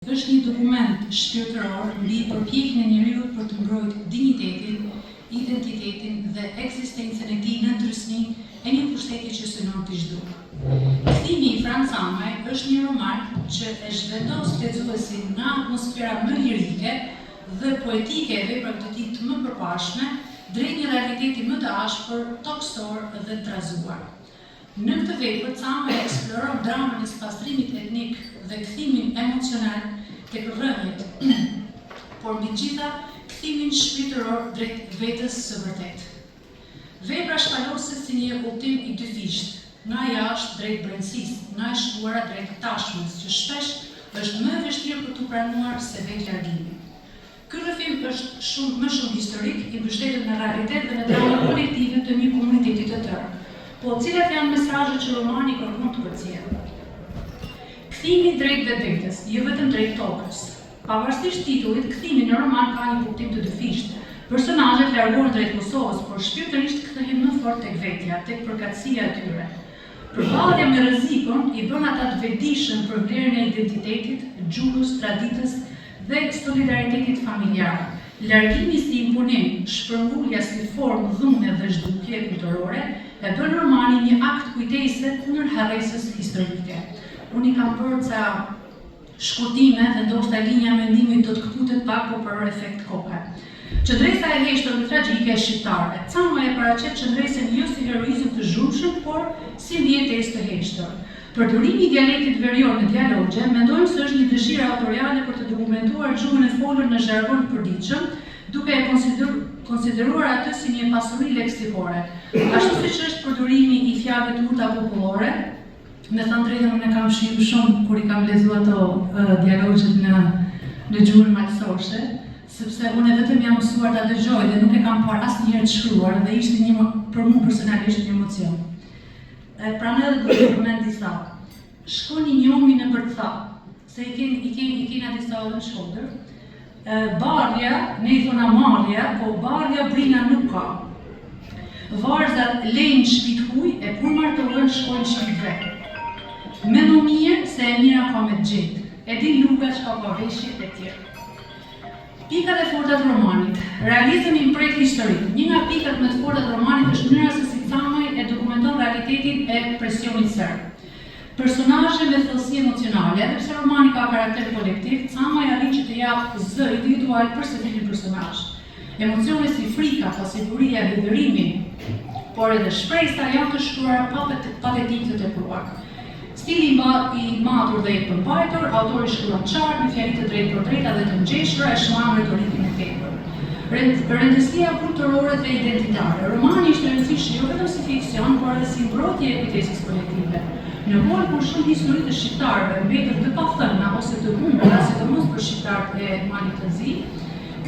Është një dokument shpirtëror mbi përpjekjen e njeriut për të mbrojtur dinjitetin, identitetin dhe ekzistencën e tij në ndrysni e një pushteti që synon të zhduk. Kthimi i Franz Amaj është një roman që e zhvendos lexuesin në atmosfera më lirike dhe poetike e veprave të tij të më përpashme drejt një realiteti më të ashpër, toksor dhe të trazuar. Në këtë vepër, Amaj eksploron dramën e spastrimit etnik dhe kthimin emocional tek rrënjët, por mbi gjitha kthimin shpirtëror drejt vetes së vërtetë. Vepra shpaloset si një udhtim i dyfisht, nga jashtë drejt brendësisë, nga e shkuara drejt tashmës, që shpesh është më e vështirë për t'u pranuar se vetë largimi. Ky rrëfim është më shumë historik, i mbështetur në realitet dhe në dramën kolektive të një komuniteti të tërë. Po cilat janë mesazhet që romani kërkon të përcjellë? Kthimi drejt vetes, jo vetëm drejt tokës. Pavarësisht titullit, kthimi në roman ka një kuptim të dyfisht. Personazhet largohen drejt Kosovës, por shpirtërisht kthehen më fort tek vetja, tek përkatësia e tyre. Përballja me rrezikun i bën ata të vetëdijshëm për vlerën e identitetit, gjuhës, traditës dhe solidaritetit familjar. Largimi si imponim, shpërngulja si formë dhune dhe zhdukje kulturore, e bën romanin një akt kujtese kundër harresës historike. Unë i kam bërë ca shkurtime dhe ndoshta linja mendimit do të kputet pak, por për efekt kohe. Qëndresa e heshtur dhe tragjike e shqiptarëve. Amaj e paraqet qëndresën jo si heroizëm të zhurmshëm, por si mbijetesë të heshtur. Përdorimi i dialektit verior në dialogje mendojmë se është një dëshirë autoriale për të dokumentuar gjuhën e folur në zhargon përditshëm, duke e konsideruar atë si një pasuri leksikore. Ashtu siç është përdorimi i fjalëve të urta popullore, me thënë drejtën unë e kam shitur shumë kur i kam lexuar ato dialogjet në gjuhën malsoshe, sepse unë vetëm jam mësuar ta dëgjoj dhe nuk e kam parë asnjëherë të shkruar dhe ishte një për mua personalisht një emocion. Pranë edhe do të përmend disa. Shkoni njomi në përtha, se i kena disa edhe në Shkodër. Bardhja, ne i thona marrja, po bardhja brina nuk ka. Varzat lejnë shtëpit huj e kur martohen shkojnë shtëpit vetë. Mendo mirë se e mira ka me të gjetë, e di luka çka ka veshjet e tjerë. Pikat e forta të romanit. Realizmi i mprejt historik. Një nga pikat më të forta të romanit është mënyra se si Amaj e dokumenton realitetin e presionit serb. Personazhe me thellësi emocionale, edhe pse romani ka karakter kolektiv, Amaj arrin që të japë zë individual për secilin personazh. Emocione si frika, pasiguria, hidhërimi, por edhe shpresa janë të shkruara patetik të tepruar. Stili i matur dhe i përmbajtur, autori shkruan qartë, me fjali të drejtë për drejta dhe të ngjeshura, e shman retorikin e tepër. Rëndësia kulturore dhe identitare. Romani ishte rëndësishëm jo vetëm si fiksion, por edhe si mbrojtje e kujtesës kolektive. Në kohë kur shumë histori të shqiptarëve mbetën të pathëna ose të humbura, sidomos për shqiptarët e Malit të Zi,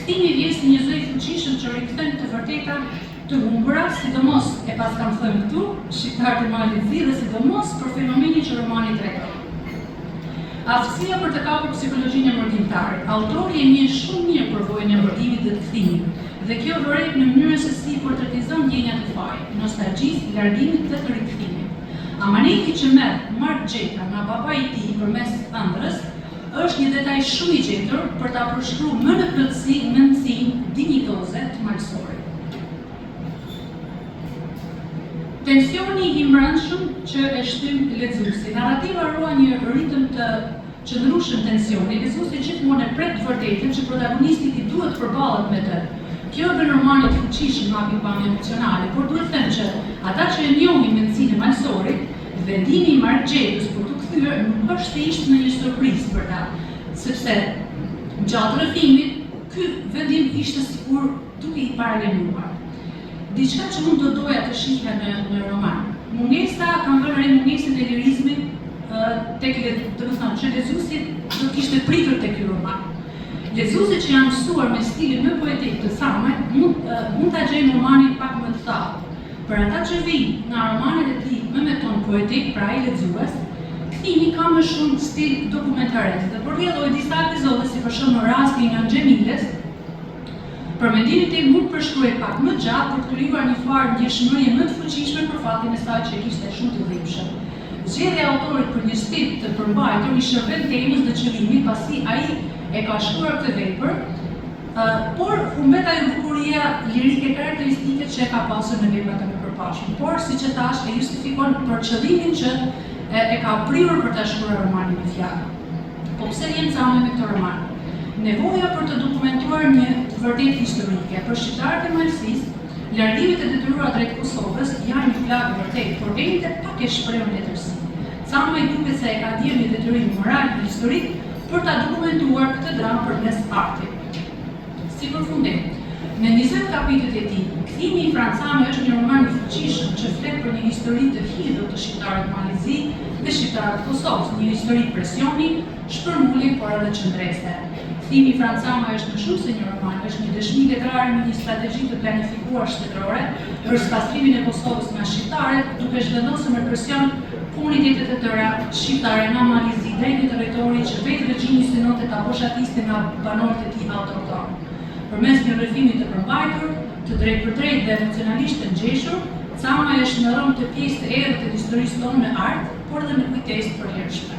kthimi vjen si një zë i fuqishëm që rikthen të vërteta të humbura, sidomos e pas kam thënë këtu, shqiptarët e Malit të Zi dhe sidomos për fenomenin që romani trajton. Aftësia për të kapur psikologjinë e mërdimtarit. Autori e njeh shumë mirë përvojën e mërdimit dhe të kthimit, dhe kjo vëret në mënyrën se si portretizon ndjenjat e fajit, nostalgjisë, largimit dhe të rikthimit. Amaneti që merr Mark Gjeka nga babai i tij përmes ëndrrës është një detaj shumë i gjetur për ta përshkruar më në plotësi mendsinë dinjitoze të malsorit. Tensioni i mbrëmshëm që e shtyn lexuesin. Narrativa ruan një ritëm të qëndrueshëm tensioni. Lexuesi gjithmonë e pret vërtetën që protagonisti i duhet të përballet me të. Kjo bën romanin të fuqishëm nga pikpamja emocionale, por duhet thënë që ata që e njohin mendsinë e malsorit, vendimi i Mark Gjekës për të kthyer nuk është se ishte në një surprizë për ta, sepse gjatë rrëfimit ky vendim ishte sikur duke i paraleluar. Diçka që mund të doja të shihja në roman. Mungesa, kam vënë re mungesën e lirizmit që lexuesi do kishte pritur tek ky roman. Lexuesit që janë mësuar me stilin më poetik të Amajt mund ta gjejnë romanin pak më të thellë. Për ata që vijnë nga romanet e tij me meton poetik, pra ai lexues, kthimi ka më shumë stil dokumentarist. Dhe përvjelloj disa epizode, si për shembull rasti nga Xhemiles, për mendimin tim mund përshkruaj pak më gjatë për të krijuar një farë ndjeshmërie më të fuqishme për fatin e saj që ishte shumë të dhimbshëm. Zgjedhja e autorit për një stil të përmbajtur i shërben temës dhe qëllimit pasi ai e ka shkruar këtë vepër, por humbet ajo bukuria lirike karakteristike që e ka pasur në veprat e mëparshme. Por siç e thash, e justifikon për qëllimin që e ka prirur për ta shkruar romanin me fjalë. Po pse vjen Cama me këtë roman? Nevoja për të dokumentuar një vërtetë historike për shqiptarët e Malësisë, largimet e detyruara drejt Kosovës janë një plagë vërtet, por vende pak e shprehur në letërsi. Cama i duket se e ka dhënë një detyrim moral dhe historik për ta dokumentuar këtë dramë përmes artit. Si përfundim, në 20 kapitujt e tij, Kthimi i Francame është një roman i fuqishëm që flet për një histori të hidhur të shqiptarëve të Malizi dhe shqiptarëve të Kosovës, një histori presioni, shpërmbulje por edhe qëndrese. Kthimi i Francame është më shumë se një roman, është një dëshmi letrare me një strategji të planifikuar shtetërore për spastrimin e Kosovës nga shqiptarët, duke zhvendosur me presion komunitetet e tëra shqiptare nga Malizi drejt një territori që vetë regjimi synonte ta boshatiste nga banorët e tij autokton. Përmes një rrëfimi të përmbajtur, të drejtpërdrejtë dhe emocionalisht të ngjeshur, Cama e shndërron të pjesë të errët të historisë tonë me art, por edhe me kujtesë të përhershme.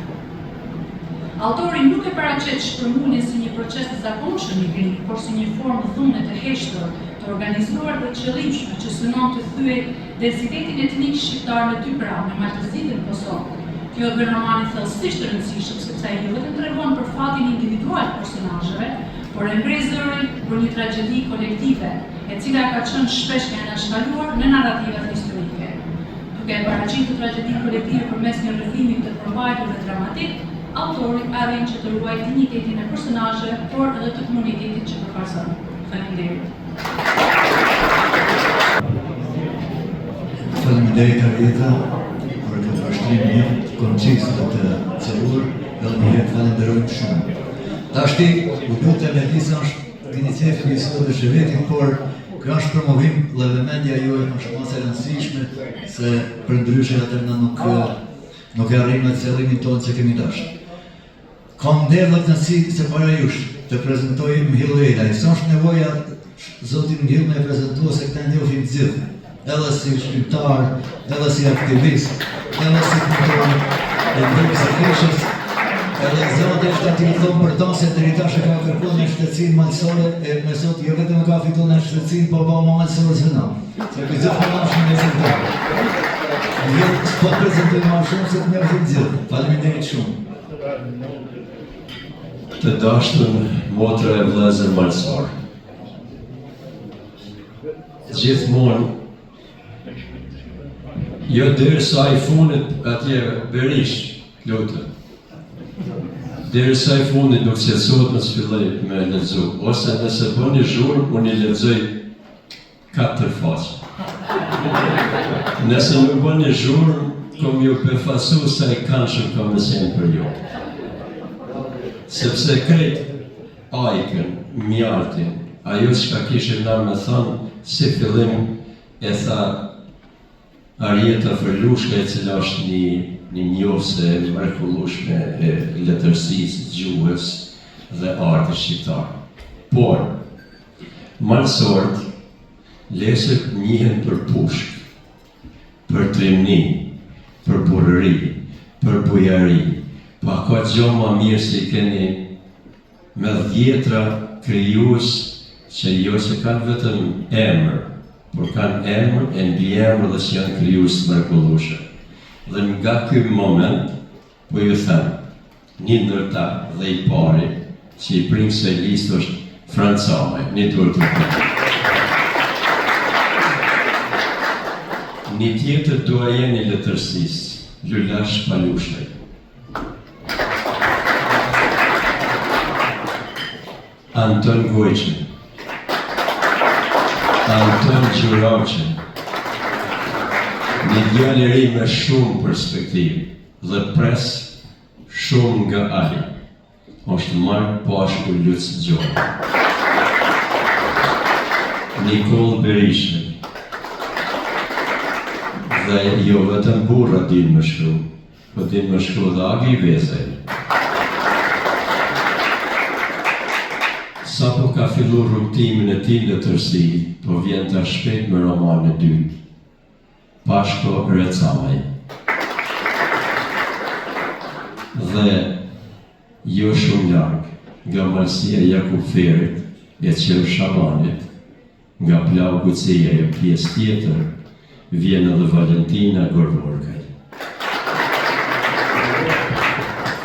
Autori nuk e paraqet shpërmbuljen si një proces të zakonshëm i grim, por si një formë dhune të heshtur, të organizuar dhe qëllimshme që synon të thyej densitetin etnik shqiptar në dy pranë, në Maltësinë dhe në Kosovë. Kjo e bën romanin thellësisht të rëndësishëm sepse ai jo vetëm tregon për fatin individual të personazheve, por e ngre zërin për një tragjedi kolektive, e cila ka qenë shpesh e anashkaluar në narrativat historike. Duke e paraqitur tragjedinë kolektive përmes një rrëfimi të përmbajtur dhe dramatik, autori arrin që të ruajë dinjitetin e personazheve, por edhe të komunitetit që përfaqëson. Faleminderit. Faleminderit Arieta për këtë vazhdim një koncis të qelluar, dhe një falenderojmë shumë. Tashti, u lutem e disa është iniciativë njësot dhe shëvetit, por kjo është promovim dhe vëmendja juaj më shumë e rëndësishme se për ndryshe atër në nuk e arrim në qëllimin tonë që kemi dashur. Kam ndërë dhe të nësi se para jush të prezentojim Mhill Ejda. I është nevoja Zotin Mhill me prezentua se këta njofim gjithë, edhe si shqiptar, edhe si aktivist, edhe si punëtor e brëmës e keshës, edhe zote është ati i thonë për ta se të rritash e ka kërkon një shtetësin malësore, e me sot jo vetëm ka fiton një shtetësin, po ba ma malësore se na. Se këtë gjithë për ma shumë në zëndar. Njëtë s'po të prezentujnë ma shumë se të njërëfim gjithë. Faleminderit shumë. Të dashtën motra e vëllezër malësor. Gjithmonë, jo derisa i funit atje Berish, lutëm. Derisa i fundit nuk qetësohet më filloj me lexu, ose nëse bëni zhurmë, unë i lexoj 4 faqe. Nëse nuk bëni zhurmë, kom ju befasu sa i kanshëm kam mësim për ju. Sepse krejt ajkën, mjartin, ajo që ka kishim na me thënë, si fillim e tha Arieta Fërlushka, e cila është një njohëse mrekullueshme e letërsisë, gjuhës dhe artit shqiptar. Por, malësorët lesët njihen për pushk, për trimni, për burëri, për bujari, pa ka gjo ma mirë se i keni me dhjetra krijues që jo që kanë vetëm emër, por kanë emër e mbi emër dhe që janë krijues të mrekullueshëm. Dhe nga ky moment, po ju them, një ndërta dhe i pari, që i primë se listë është Francame, një duhet të përë. Një tjetër doajen i letërsisë, Lulash Palushaj. Anton Gojqin, Anton Gjuraqin, një djalë i ri me shumë perspektivë dhe pres shumë nga ai, është Mark Pashku Luc Gjorë. Nikol Berisha, dhe jo vetëm burra din më shkru, po din më shkru dhe Agi Vezaj. Sa po ka fillu rrugtimin e tij në tërsi, po vjen ta shpejt me romanin e dytë, Pashko Recamaj. dhe jo shumë larg nga malësia Jakub Ferit e Qel Shabanit, nga Plau Guceja e pjesë tjetër, vjen edhe Valentina Gorvorkaj.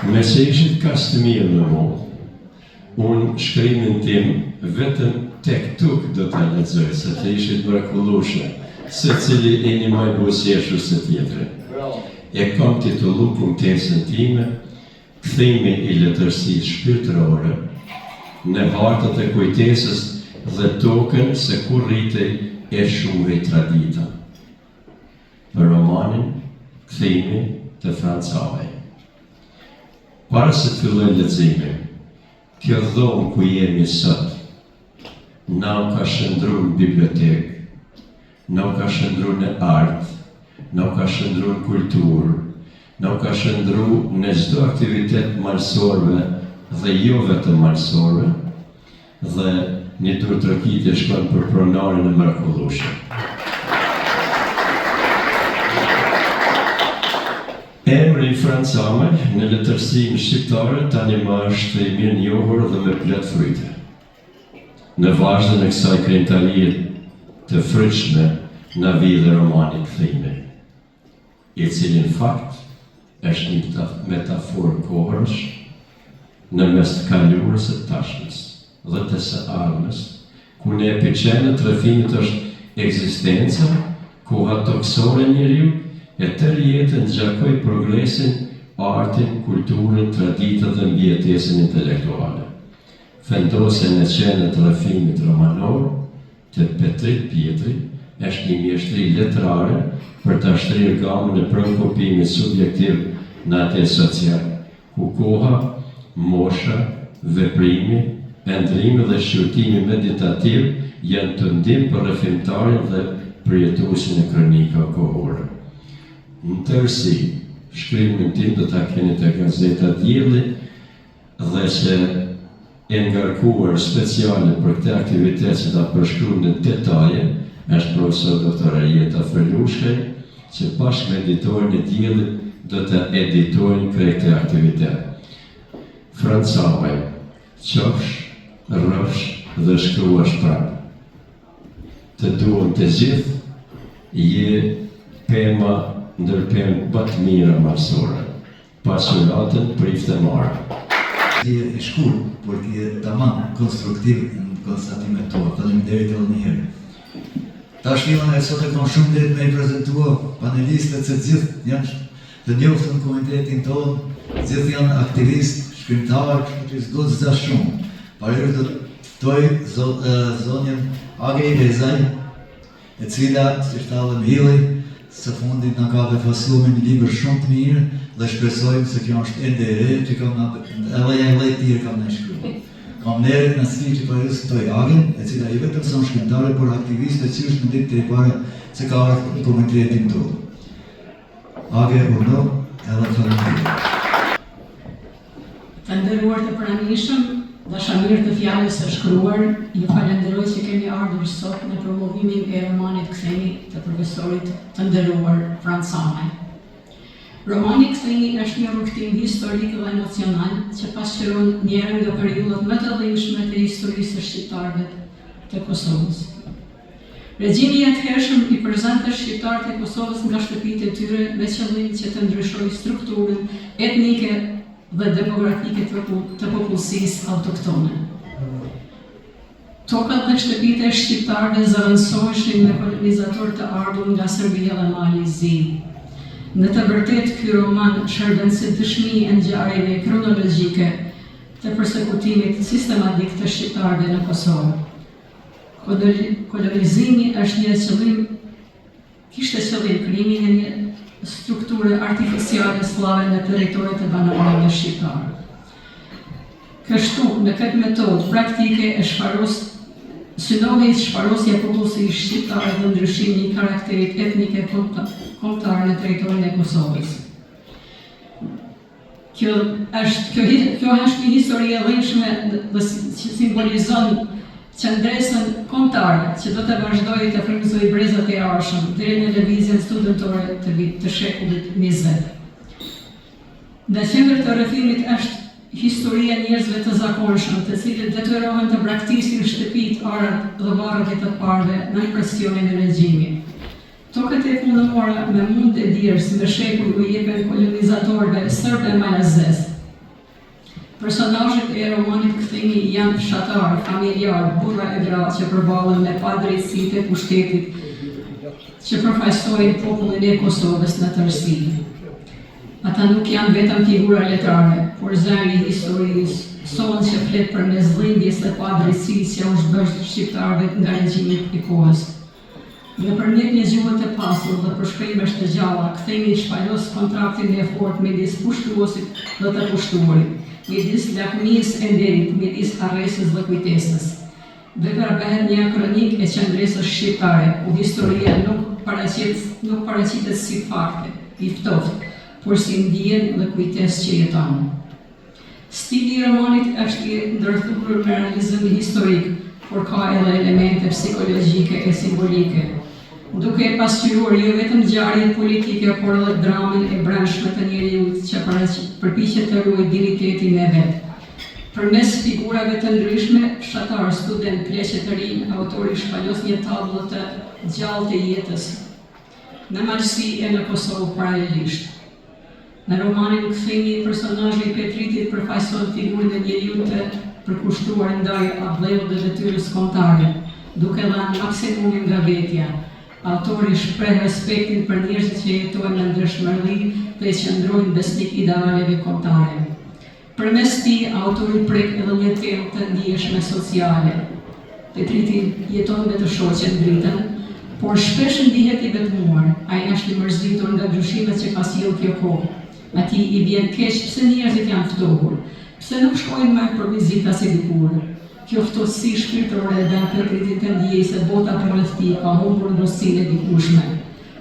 Me se ishit kas të mirë në mu, unë shkrimin tim vetëm tek tuk do të lexoj, se të ishit mrekullueshme, se cili e një maj busjeshu se tjetëri. E kam titullu punktesën time, Kthimi i letërsisë shpirtërore në hartët e kujtesës dhe tokën se kur rritej e shumej tradita. Për romanin Kthimi të Francave. Para se të filloj leximin, kjo dhomë ku jemi sot, na u ka shëndru në bibliotekë, na u ka shëndru në artë, na u ka shëndru në kulturë, na u ka shëndru në çdo aktivitet malsorve dhe jo vetëm malsorve, dhe një turtrokitje shkon për pronarin e mrekullueshëm. Emri Francame në letërsinë shqiptare tani më është i mirë njohur dhe me plot fryte. Në vazhdën e kësaj krijtarie të frytshme na vjen romani Kthimi, i cili në fakt është një metaforë kohërsh në mes të kaluarës e tashmes dhe të së ardhmes, ku në epiqenë të rrëfimit është ekzistenca, koha toksore e njeriu, e tërë jetën gjakoj progresin, artin, kulturën, traditën dhe mbijetesën intelektuale. Vendosen në qenë të rrëfimit romanor, të Petrit Pjetri, është një mjeshtri letrare për të ashtrirë gamën e prekupimit subjektiv në atë social, ku koha, mosha, veprimi, ndrimi dhe shqyrtimi meditativ janë të ndim për rrëfimtarin dhe përjetuesin e kronika kohore. Në tërësi, shkrimin tim do ta keni te Gazeta Dielli dhe që e ngarkuar speciale për këtë aktivitet që ta përshkruaj në detaje është profesor doktor Arieta Ferlushkaj, që bashkë me editorin e Diellit do të editojnë këtë aktivitet. Francave, qofsh, rrëfsh dhe shkruash prapë. Të duan të gjithë, je pema ndër pemë më të mira marësore. Pasuratën prift e marë. Je i shkurt, por ti je tamam konstruktiv në konstatimet tua. Faleminderit edhe një herë. Tash filon e sot e kam shumë drejt me i prezentua panelistët se gjithë janë të njohur në komitetin tonë, gjithë janë aktivistë, shkrimtarë, që zgjodza shumë. Parë do toj zonjën Agej Bezaj, e cila, si shtalëm Hilli, së fundit në ka befasuar me një libër shumë të mirë dhe shpresojmë se kjo është ende e re që kam edhe një lloj tjetër kam në shkruar. Kam nërën në si që për jësë toj Agen, e cila i vetëm son shkrimtare, por aktiviste që është në ditë të pare se ka arë në komitetin tonë. Age, urdo, edhe faleminderit. Të nderuar të pranishëm, dashamirë të fjalës së shkruar, ju falenderoj që keni ardhur sot në promovimin e romanit Kthimi të profesorit të nderuar Francame. Romani Kthimi është një rrugtim historik dhe emocional që pasqyron njërin nga periudhat më të dhimbshme të historisë së shqiptarëve të Kosovës. Regjimi i atëhershëm i përzante shqiptarët e Kosovës nga shtëpitë e tyre me qëllim që të ndryshojë strukturën etnike dhe demografike të popullsisë autoktone. Tokat dhe shtëpitë e shqiptarëve zëvendësoheshin me kolonizatorë të ardhur nga Serbia dhe Mali i Zi. Në të vërtetë, ky roman shërben si dëshmi e ngjarjeve kronologjike të përsekutimit sistematik të shqiptarëve në Kosovë. Kolonizimi kishte qëllim krijimin e një strukture artificiale slave në territoret e banorëve shqiptarë. Kështu, në këtë metodë praktike e synovi shparosja e popullsisë shqiptare dhe ndryshimi i karakterit etnike kombëtar në territorin e Kosovës. Kjo është një histori e dhimbshme dhe simbolizon qëndresën kombëtare që do të vazhdojë të frymëzojë brezat e arshëm deri në lëvizjen studentore të shekullit 20. Në qendër të rrethimit është historia e njerëzve të zakonshëm, të cilët detyrohen të braktisin shtëpitë, arat dhe varret e të parëve në presionin e regjimit. Tokët e punuara me mund e dirës me shekuj u jepen kolonizatorëve sërbë e malazes. Personazhet e romanit kthimi janë fshatar, familjar, burra e gra që përballen me padrejtësitë e pushtetit që përfaqësojnë popullin e Kosovës në tërësi. Ata nuk janë vetëm figura letrare, por zëri i historisë, son që flet përmes dhimbjes së padrejtësisë që u zbërth shqiptarëve nga regjimi i kohës. Nëpërmjet një gjuhë të pasur dhe përshkrimesh të gjalla, kthimi shpalos kontraktin e fortë midis pushtuesit dhe të pushtuarit, midis lakmisë e nderit, midis harresës dhe kujtesës. Vepra bëhet një kronik e qendresës shqiptare, ku historia nuk paraqitet si fakte, i ftoftë, por si ndjen dhe kujtesë që jeton. Stili i romanit është i ndërthurur me realizëm historik, por ka edhe elemente psikologjike e simbolike, duke e pasqyruar jo vetëm ngjarjet politike, por edhe dramën e brendshme të njeriut që përpiqet të ruajë dinjitetin e vet. Përmes figurave të ndryshme, fshatar, student, pleqe të rinj, autori shpalos një tablo të gjallë të jetës në Malësi e në Kosovë paralelisht. Në romanin Kthimi, personazhi i Petritit përfaqëson figurën e njeriut të përkushtuar ndaj avlleut dhe detyrës kombëtare, duke dhënë maksimumin nga vetja. Autori shpreh respektin për njerëzit që jetojnë në ndershmëri dhe qëndrojnë besnik idealeve kombëtare. Përmes tij, autori prek edhe një temë të ndjeshme sociale. Petriti jeton me të shoqen dritën, por shpesh ndihet i vetmuar. Ai është i mërzitur nga ndryshimet që ka sjellë kjo kohë. Atij i vjen keq pse njerëzit janë ftohur, pse nuk shkojnë më për vizita si dikur. Kjo ftosësi shpirtërore e bën Petritin të ndjejë se bota përreth tij ka humbur ndërsinë e dikushme.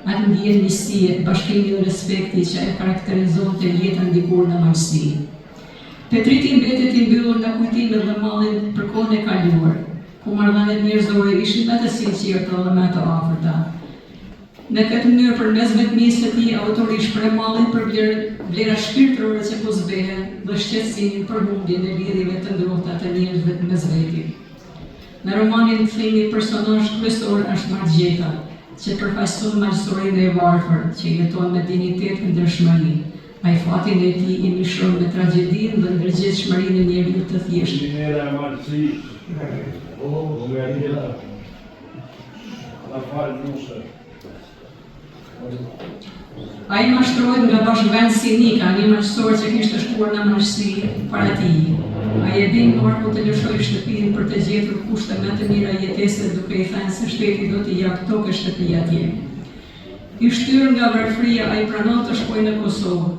Atë ndjen nistie, bashkimi dhe respekti që e karakterizonte jetën dikur në Malësi. Petriti mbetet i mbyllur nga kujtimet dhe mallin për kohën e kaluar, ku marrëdhëniet njerëzore ishin më të sinqerta dhe më të afërta. Në këtë mënyrë, përmes vetmisë së tij, autori shpreh mallin për vlera shpirtërore që po zbehen dhe shqetësimin për humbjen e lidhjeve të ngrohta të njerëzve mes veti. Në romanin Kthimi, personazh kryesor është Margjeta, që përfaqëson malësorinë e varfër, që jeton me dinjitet e ndershmëri. Ai fatin e tij i mishron me tragjedinë dhe ndërgjegjshmërinë e njeriu të thjeshtë. Ai mashtrohet nga bashkëvendësi Nika, një malësor që kishte shkuar në Malësi para tij. Ai e din Marku të lëshojë shtëpinë për të gjetur kushte më të mira jetese, duke i thënë se shteti do t'i jap tokë shtëpi atje. I shtyr nga varfëria, ai pranon të shkojë në Kosovë,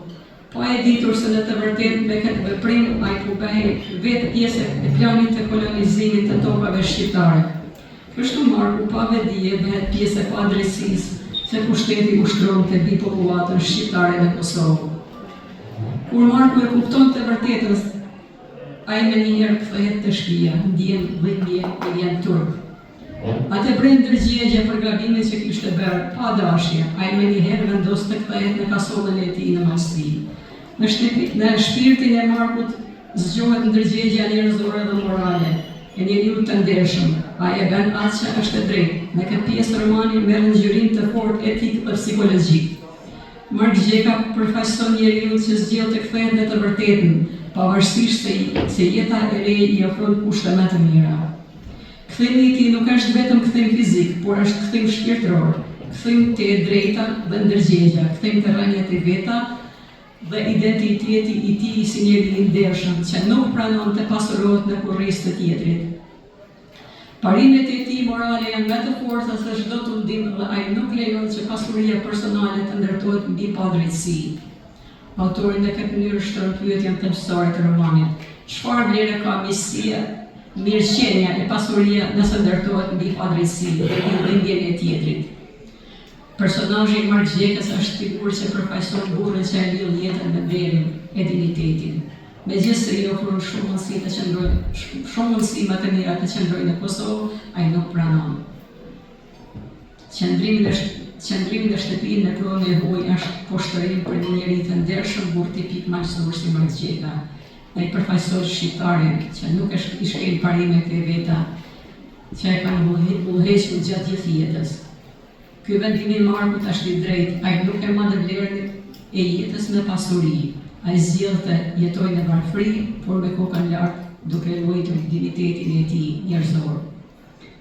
pa e ditur se në të vërtetë me këtë veprim ai po bëhej vetë pjesë e planit të kolonizimit të tokave shqiptare. Kështu Marku pa vedije bëhet pjesë e padrejtësisë se pushteti ushtron të bi popullatën shqiptare në Kosovë. Kur Marku e kupton të vërtetën, ai me njëherë kthehet të shtëpia, ndjen dhimbje e vjen turp. Atë bën ndërgjegje për gabimin që kishte bërë, pa dashje. Ai me njëherë vendos të kthehet në kasonën e tij në Malësi. Në shpirtin e Markut zgjohet ndërgjegja njerëzore dhe morale e njeriu të ndershëm. Ai e bën atë që është e drejtë. Në këtë pjesë romani merr ngjyrim të fortë etik dhe psikologjik. Margjeta përfaqëson njeriu që zgjedh të kthehet në të vërtetën, pavarësisht se jeta e re i ofron kushte më të mira. Kthimi i tij nuk është vetëm kthim fizik, por është kthim shpirtëror, kthim te e drejta dhe ndërgjegja, kthim te rënjet e veta dhe identiteti i tij si njeri i ndershëm që nuk pranon të pasurohet në kurriz të tjetrit. Parimet e tij morale janë më të forta se çdo tundim dhe ai nuk lejon që pasuria personale të ndërtohet mbi padrejtësi. Autori në këtë mënyrë shtron pyetjen thelbësore të romanit: çfarë vlere ka miqësia, mirëqenia e pasuria nëse ndërtohet mbi padrejtësi dhe dhimbjen e tjetrit? Personazhi i Margjekës është figurë që përfaqëson burrin që e lidh jetën me vlerën e dinjitetin. Megjithëse i ofron shumë mundësi më të mira të qëndrojë në Kosovë, ai nuk pranon. Qëndrimi Qëndrimi në shtëpinë në Kroni e Huaj është poshtërim për një njeri të ndershëm, burr tipik maqësor si Margjeta. Ai përfaqësoi shqiptarin që nuk i shkel parimet e veta që e kanë udhëhequr gjatë gjithë jetës. Ky vendim i Markut është i drejtë, ai nuk e madhe vlerën e jetës me pasuri. Ai zgjedhte jetojë në varfëri, por me kokën lart, duke ruajtur dignitetin e tij njerëzor.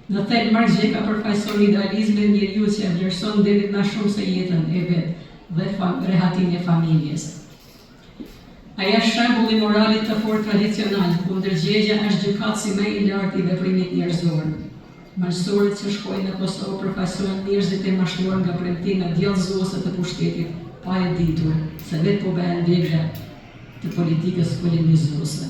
Në thelb Margjeta përfaqëson idealizmin e njeriu që e vlerëson deri më shumë se jetën e vet dhe rehatinë e familjes. Ai është shembull i moralit të fortë tradicional, ku ndërgjegja është gjykatësi më i lartë i veprimit njerëzor. Maqësorët që shkojnë në Kosovë përfaqësojnë njerëzit e mashtruar nga premtimet djallëzuese të pushtetit, pa e ditur se vetë po bëhen vegla të politikës kolonizuese.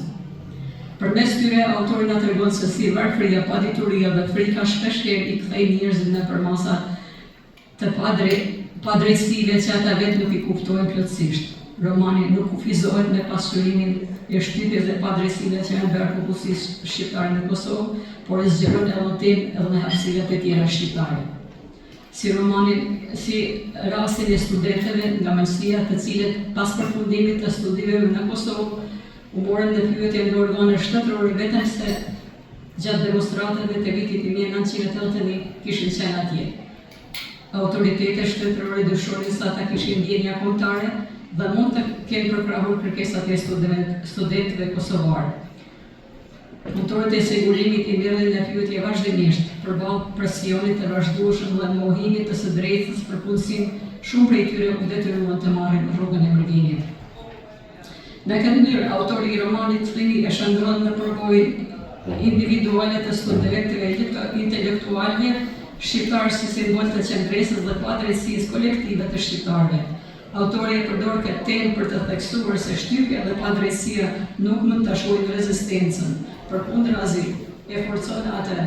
Përmes tyre, autori na tregon se si varfëria, padituria dhe frika shpeshherë i kthejnë njerëzit në përmasa të padrejtësive që ata vetë nuk i kuptojnë plotësisht. Romani nuk kufizohet me pasqyrimin e shtypjes dhe padrejtësive që janë bërë popullsisë shqiptare në Kosovë, por e zgjeron edhe temë edhe në hapësirat e tjera shqiptare. Si rastin e studentëve nga Maqësia, të cilët pas përfundimit të studimeve në Kosovë u morën në pyetje nga organe shtetërore vetëm se gjatë demonstratave të vitit 1981 kishin qenë atje. Autoritetet shtetërore dyshonin se ata kishin ndjenja kombëtare dhe mund të kenë përkrahur kërkesat e studentëve kosovarë. Punëtorët e sigurimit i merren në pyetje vazhdimisht përballë presionit të vazhdueshëm dhe mohimit të së drejtës për punësim, shumë prej tyre u detyruan të marrin rrugën e mërvinit. Në këtë mënyrë, autori i romanit Fllimi e shndron në përvojë individuale të studentëve intelektualëve shqiptarë si simbol të qendresës dhe padrejtësisë kolektive të shqiptarëve. Autori e përdor këtë temë për të theksuar se shtypja dhe padrejtësia nuk mund të shojnë rezistencën, përkundrazi e forcon atë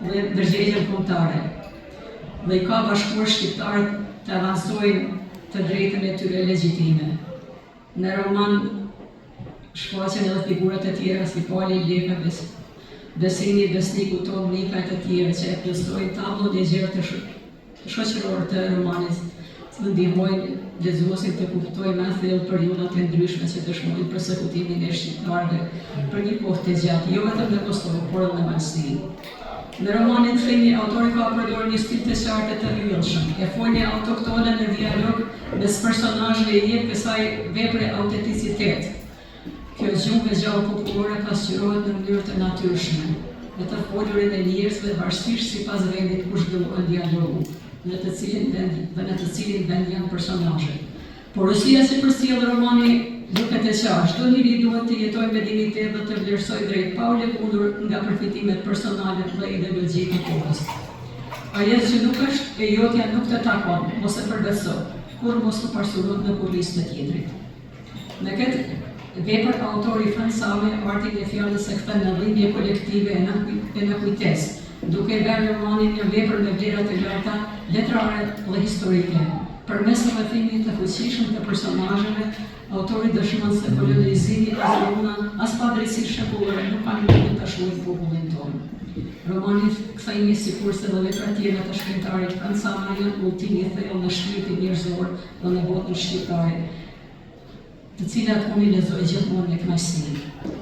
dhe ndërgjegjen kombëtare. Dhe i ka bashkuar shqiptarët të avancojnë të drejtën e tyre legjitime. Në roman shfaqen edhe figurat e tjera si Pali, Leka, Besini, Besniku, Tom, Nika e të tjerë që e plotësojnë tablon e gjerë të shoqëror të romanit, të ndihmojnë lexuesin të kuptojnë më thellë periudhat e ndryshme që dëshmojnë përsekutimin e shqiptarëve për një kohë të gjatë, jo vetëm në Kosovë, por edhe në Maqësi. Në romanin Fllimi, autori ka përdorur një stil të qartë të rrjedhshëm, e folje autoktone në dialog mes personazheve i jep kësaj vepre autenticitet. Kjo gjuhë e gjallë popullore ka sqarohet në mënyrë të natyrshme, me të folurin e njerëzve varësisht sipas vendit ku zhvillohet dialogu, në të cilin vend janë personazhet. Porosia që përcjell romani duket e qartë, çdo njeri duhet të jetojë me dignitet dhe të vlerësojë drejt pa u lëkundur nga përfitimet personale dhe ideologjike të kohës. Ajo që nuk është e jotja nuk të takon, mos e përbeso, kur mos të parsurohet në kurrizë të tjetrit. Në këtë vepër autori Frans Same artin e fjalës e kthen në dhimbje kolektive e në kujtesë, duke bërë romanin një vepër me vlera të larta, letrare dhe historike. Përmes rrethimit të fuqishëm të personazheve, autori dëshmon se kolonizimi as rruna, as padrejtësi shembullore nuk kanë mundësi të shojnë popullin tonë. Romani Kthimi, sikurse dhe vepra tjera të shkrimtarit Frans Same janë udhëtimi i thellë në shpirtin njerëzor dhe në botën shqiptare, të cilat unë i lexoj gjithmonë me kënaqësi.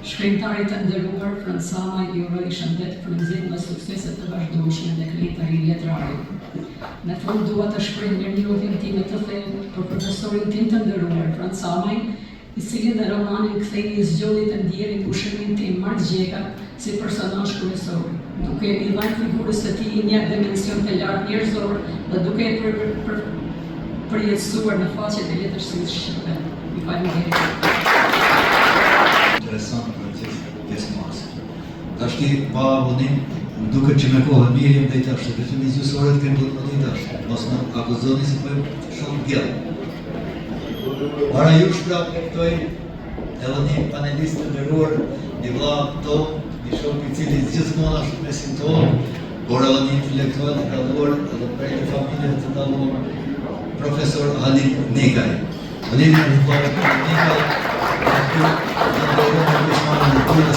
Shkrimtarit të nderuar Frans Same i uroj shëndet, frymëzim dhe suksese të vazhdueshme në krijimtarin letrar. Në fund dua të shpreh mirënjohjen time të thellë për profesorin tim të nderuar Frans Same, i cili në romanin Kthimi zgjodhi të ndjeri pushimin tim Margjeta si personazh kryesor, duke i dhënë figurës së tij një dimension të lartë njerëzor dhe duke e përjetësuar në faqet e letërsisë shqipe. Interesant proces pjesëmarrëse. Tashti pa vonim, duket që me kohën mirëm dhe i tash, se përfimi gjyqësorët kemë do të më tash, mos më akuzoni se bëjmë shumë djallë. Para jush pra këtoj edhe një panelist të nderuar, një vlla tonë, një shok i cili gjithmonë ashtu me simptom, por edhe një intelektual të dalluar edhe prej të familjeve të dalluar, profesor Halim Nikaj. Halim Nikaj,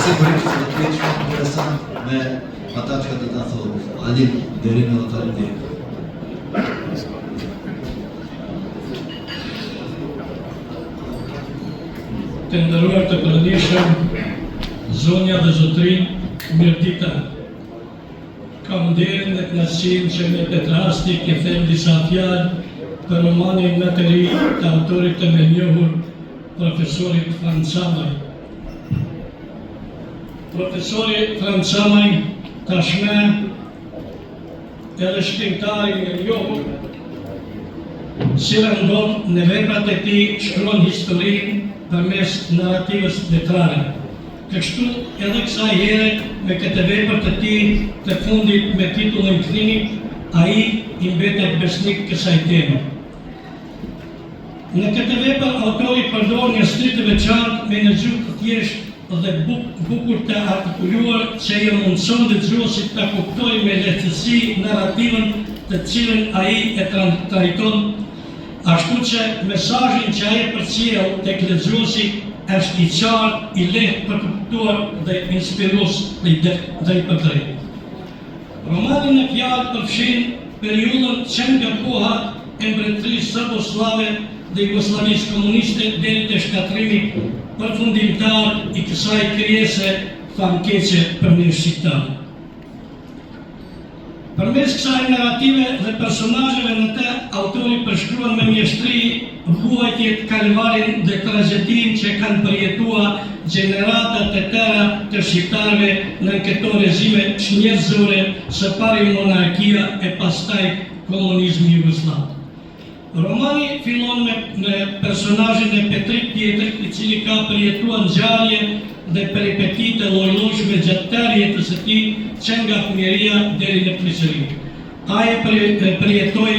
sigurisht se të jetë shumë interesant me ata që të ta thonë. Halim, deri me ata të nderuar të përëndishëm, zonja dhe zotrin, mirë dita. Kam nderin dhe kënaqësinë që me këtë rasti ke them disa fjalë për romanin më të ri të autorit të menjohur, profesorit Franz Samaj. Profesori Franz Samaj tashme edhe shkrimtari i menjohur, si rëndon në veprat e tij shkruan historinë përmes narrativës letrare. Kështu edhe kësaj here me këtë vepër të tij të fundit me titullin Kthimi, ai i mbetet besnik kësaj teme. Në këtë vepër autori përdor një strit të veçantë me një gjuhë të thjeshtë dhe bukur të artikuluar që i mundson lexuesit ta kuptojë me lehtësi narrativën të cilën ai e trajton, ashtu që mesazhi që ai përcjell tek lexuesi është i qartë, i lehtë për të kuptuar dhe inspirues dhe i drejtë. Romani në fjalë përfshin periudhën që nga koha e mbretërisë serbo-slave dhe Jugosllavisë komuniste deri te shkatrimi përfundimtar i kësaj krijese famkeqe për ne shqiptarë. Përmes kësaj narrative dhe personazheve në të, autori përshkruan me mjeshtri vuajtjet, kalvarin dhe tragedinë që kanë përjetuar gjeneratat e tëra të shqiptarëve në këto rezime njerëzore, së pari monarkia e pastaj komunizmi jugosllav. Romani fillon me personazhin e Petrit Pjetrit, i cili ka përjetuar ngjarje dhe peripetit e lloj-llojshme gjatë tërë jetës së tij, që nga fëmijëria deri në plotësi. Ai përjetoi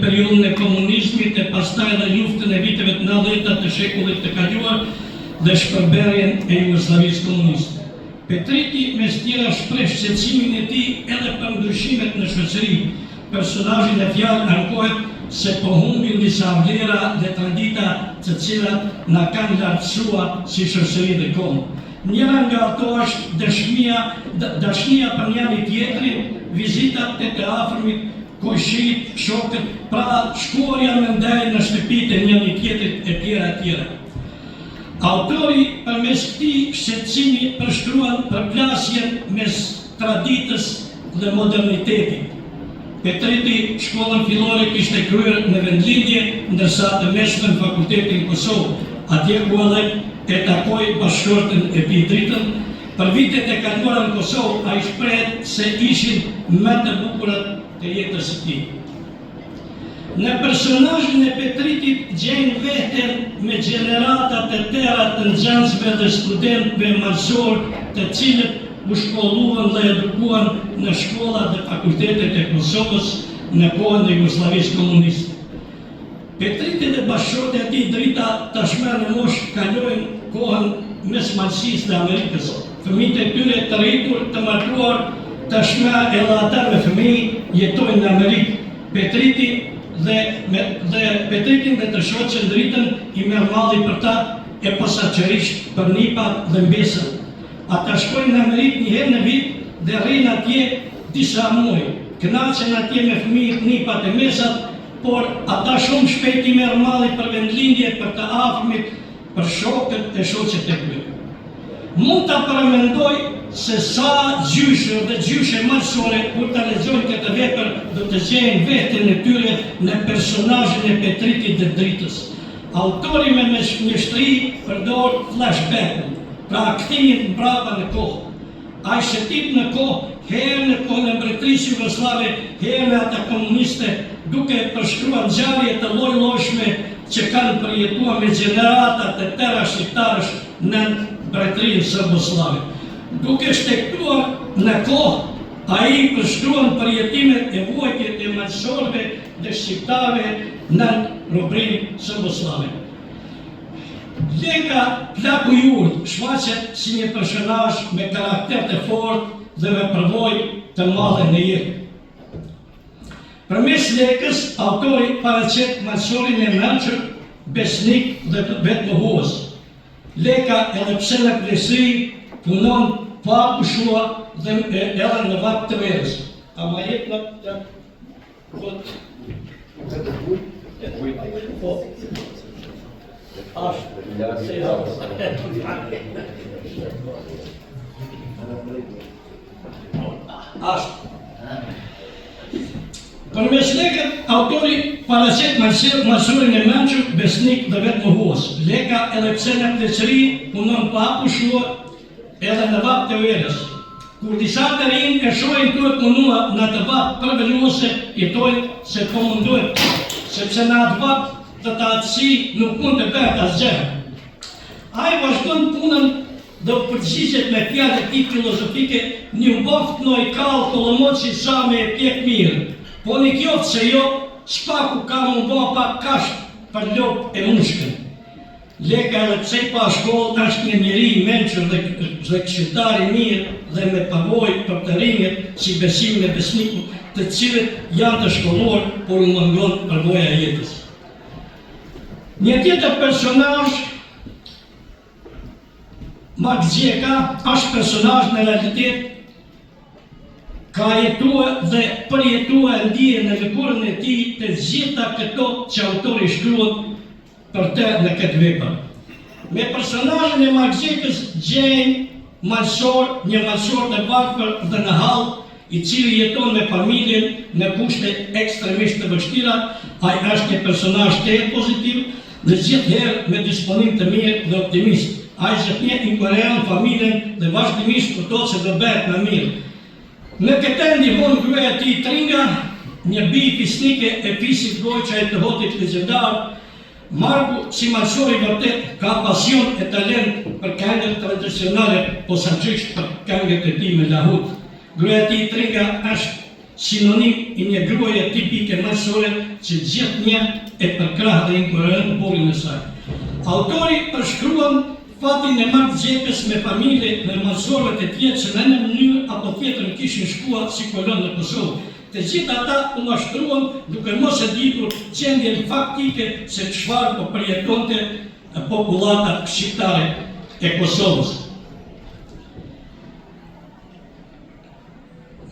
periudhën e komunizmit e pastaj edhe luftën e viteve të 90 të shekullit të kaluar dhe shpërberjen e Jugosllavisë komuniste. Petriti mes tjera shpreh shqetësimin e tij edhe për ndryshimet në shoqëri. Personazhi në fjalë ankohet se po humbin disa vlera dhe tradita të cilat na kanë lartësuar si shoqëri dhe komë. Njëra nga ato është dashnia për njëri tjetrin, vizitat te të afërmit, koshit, shokët, pra shkuarja me ndaj në shtëpitë e njëri tjetrit e tjera. Autori përmes këtij shqetësimi përshkruan përplasjen mes traditës dhe modernitetit. Petriti shkollën fillore kishte kryer në vendlindje, ndërsa të mesmen fakultetin Kosovë, atje ku edhe e takoi bashkëshorten e tij Dritën. Për vitet e kaluara në Kosovë, ai shprehet se ishin më të bukurat të jetës së tij. Në personazhin e Petritit gjejnë veten me gjeneratat e tëra të nxënësve dhe studentëve marsor, të cilët u shkolluan dhe edukuan në shkolla dhe fakultetet e Kosovës në kohën e Jugosllavisë komuniste. Petriti dhe bashkëshortja e tij Drita tashmë në moshë kalojnë kohën mes Malësisë dhe Amerikës. Fëmijët e tyre të rritur, të martuar, tashmë edhe ata me fëmijë jetojnë në Amerikë. Petritin dhe të shoqen Dritën i merr malli për ta e posaçërisht për nipat dhe mbesën. Ata shkojnë në Amerikë një herë në vit dhe rrinë atje disa muaj. Kënaqen atje me fëmijët, nipat e mesat, por ata shumë shpejt i merr malli për vendlindje, për të afërmit, për shokët e shoqet e tyre. Mund ta paramendoj se sa gjyshe dhe gjyshe marsore kur ta lexojnë këtë vepër do të gjejnë veten e tyre në personazhin e Petritit dhe Dritës. Autori me mjeshtri përdor flashback-un, pra kthimin mbrapa në kohë. Ai shëtit në kohë, herë në kohën e mbretërisë jugoslave, herë në ata komuniste, duke përshkruar ngjarje të lloj-llojshme që kanë përjetuar me gjeneratat e tëra shqiptarësh në mbretërinë serbo-slave. Duke shtektuar në kohë, ai përshkruan përjetimet e vuajtjet e malësorëve dhe shqiptarëve në robrinë serbo-slave. Leka Plaku Jurt shfaqet si një personazh me karakter të fortë dhe me përvojë të madhe në jetë. Përmes lekës, autori paraqet malësorin e mërqër, besnik dhe vetmohues. Leka edhe pse në kryeësi punon pa pushua dhe edhe në vakt të verës. A ma jep në Përmes lekët, autori paraqet masurin e mençur, besnik dhe vetë mohues. Leka edhe pse në pleqëri punon pa hapur edhe në vap të verës. Kur disa të rinj e shohin duhet punua në të vap përveluese, jetojnë se po munduhet, sepse në atë vap të të atësi nuk mund të bëhet asgjë. Ai vazhdon punën dhe përgjigjet me fjalë e tij filozofike, një mboft noi kall kollomoçi sa me pjek mirë. Po në kjo se jo, shpaku ka më bo pak kasht për lop e mushkën. Leka edhe pse pa shkollë është një njeri i mençur dhe këshilltar i mirë dhe me pavojë për të rinjët si besimin e besnikut, të cilët janë të shkolluar, por u mungon përvoja e jetës. Një tjetër personazh, Max Gjeka, është personazh në realitet ka jetua dhe përjetua e ndije në lëkurën e tij të gjitha këto që autori shkruan për të në këtë vepër. Me personazhin e Max Gjekës gjejmë një malsor të varfër dhe në hall, i cili jeton me familjen në kushte ekstremisht të vështira. Ai është një personazh të pozitiv dhe gjithherë me disponim të mirë dhe optimist. Ai zgjat inkurejon familjen dhe vazhdimisht kupton se do bëhet më mirë. Në këtë ndihmon gruaja e tij Tringa, një bij fisnike e fisit Gojçaj të hotit legjendar. Marku, si malsori vërtet, ka pasion e talent për këngët tradicionale, posaçërisht për këngët e tij me lahut. Gruaja e tij Tringa është sinonim i një gruaje tipike malsore që gjithnjë e përkrah dhe inkurejon popullin e saj. Autori përshkruan fatin e Max Gjekës me familje dhe malsorëve të tjerë që në një mënyrë apo tjetër kishin shkuar si kolonë në Kosovë. Të gjithë ata u mashtruan duke mos e ditur gjendjen faktike se çfarë po përjetonte popullata shqiptare e Kosovës.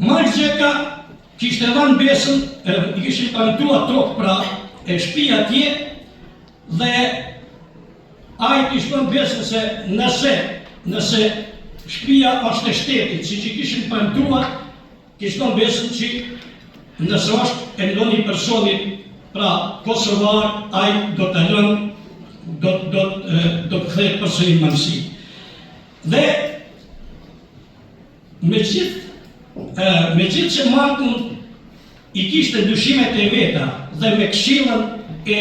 Max Gjeka kishte dhënë besën, i kishin premtuar tokë pra e shtëpi atje dhe ai kishte dhënë besën se nëse shtëpia është e shtetit, siç i kishin premtuar, kishte dhënë besën që nëse është e ndonjë personi, pra kosovar, ai do të lënë, do të kthehet përsëri në Mansi. Dhe me gjithë që Markun i kishte dyshimet e veta dhe me këshillën e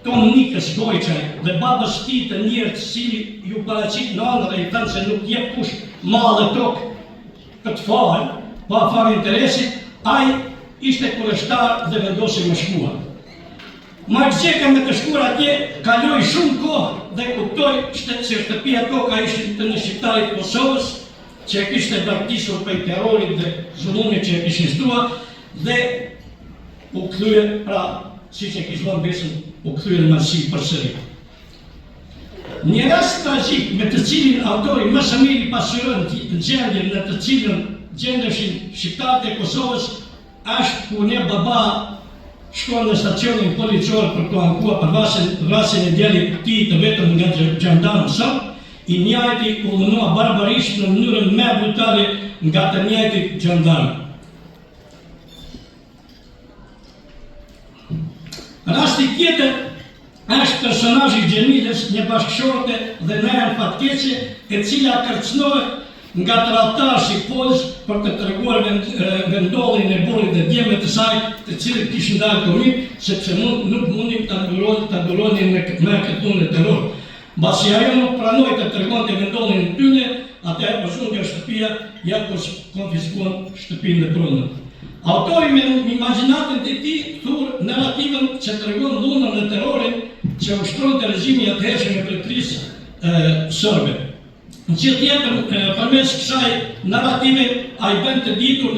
Tonikës Gojçaj dhe babës tij të njerëz të cili ju paraqit në ëndër e i thënë se nuk jep kush mall e tokë këtë fal, pa fare interesit, ai ishte kurështar dhe vendosi me shkuar. Max Gjeka me të shkuar atje kaloi shumë kohë dhe kuptoi se shtëpia toka ishte të në shqiptarit Kosovës, që e kishte braktisur prej terrorit dhe zullumit që e kishin shtuar dhe u kthye, pra siç e kishte dhënë besën, u kthye në Mansi përsëri. Një rast tragjik me të cilin autori më së miri pasuron gjendjen në të cilën gjendeshin shqiptarët e Kosovës është kur një baba shkon në stacionin policor për të ankuar për vrasjen e djalit të tij të vetëm nga gjendarmë sot, i njëjti u dhënua barbarisht në mënyrën më brutale nga të njëjtit gjendarmë. Rasti tjetër është personazhi Gjemiles, një bashkëshorte dhe nëjën fatkeqe, e cila kërcënohet nga tradhtarësi polës për të treguar vendolljen e burrit dhe djemve të saj, të cilët kishin dalë komit, sepse nuk mundin ta nduronin me këtë punë terror. Mbasi ajo nuk pranoi të tregonte vendolljen e tyre, atëherë përshun nga shtëpia, ja konfiskuan shtëpinë dhe pronën. Autori me imagjinatën e tij thur narrativën që tregon dhunën e terrorit që ushtronte regjimi i atëhershëm e mbretërisë serbe. Gjithjetër përmes kësaj narrative ai bën të ditur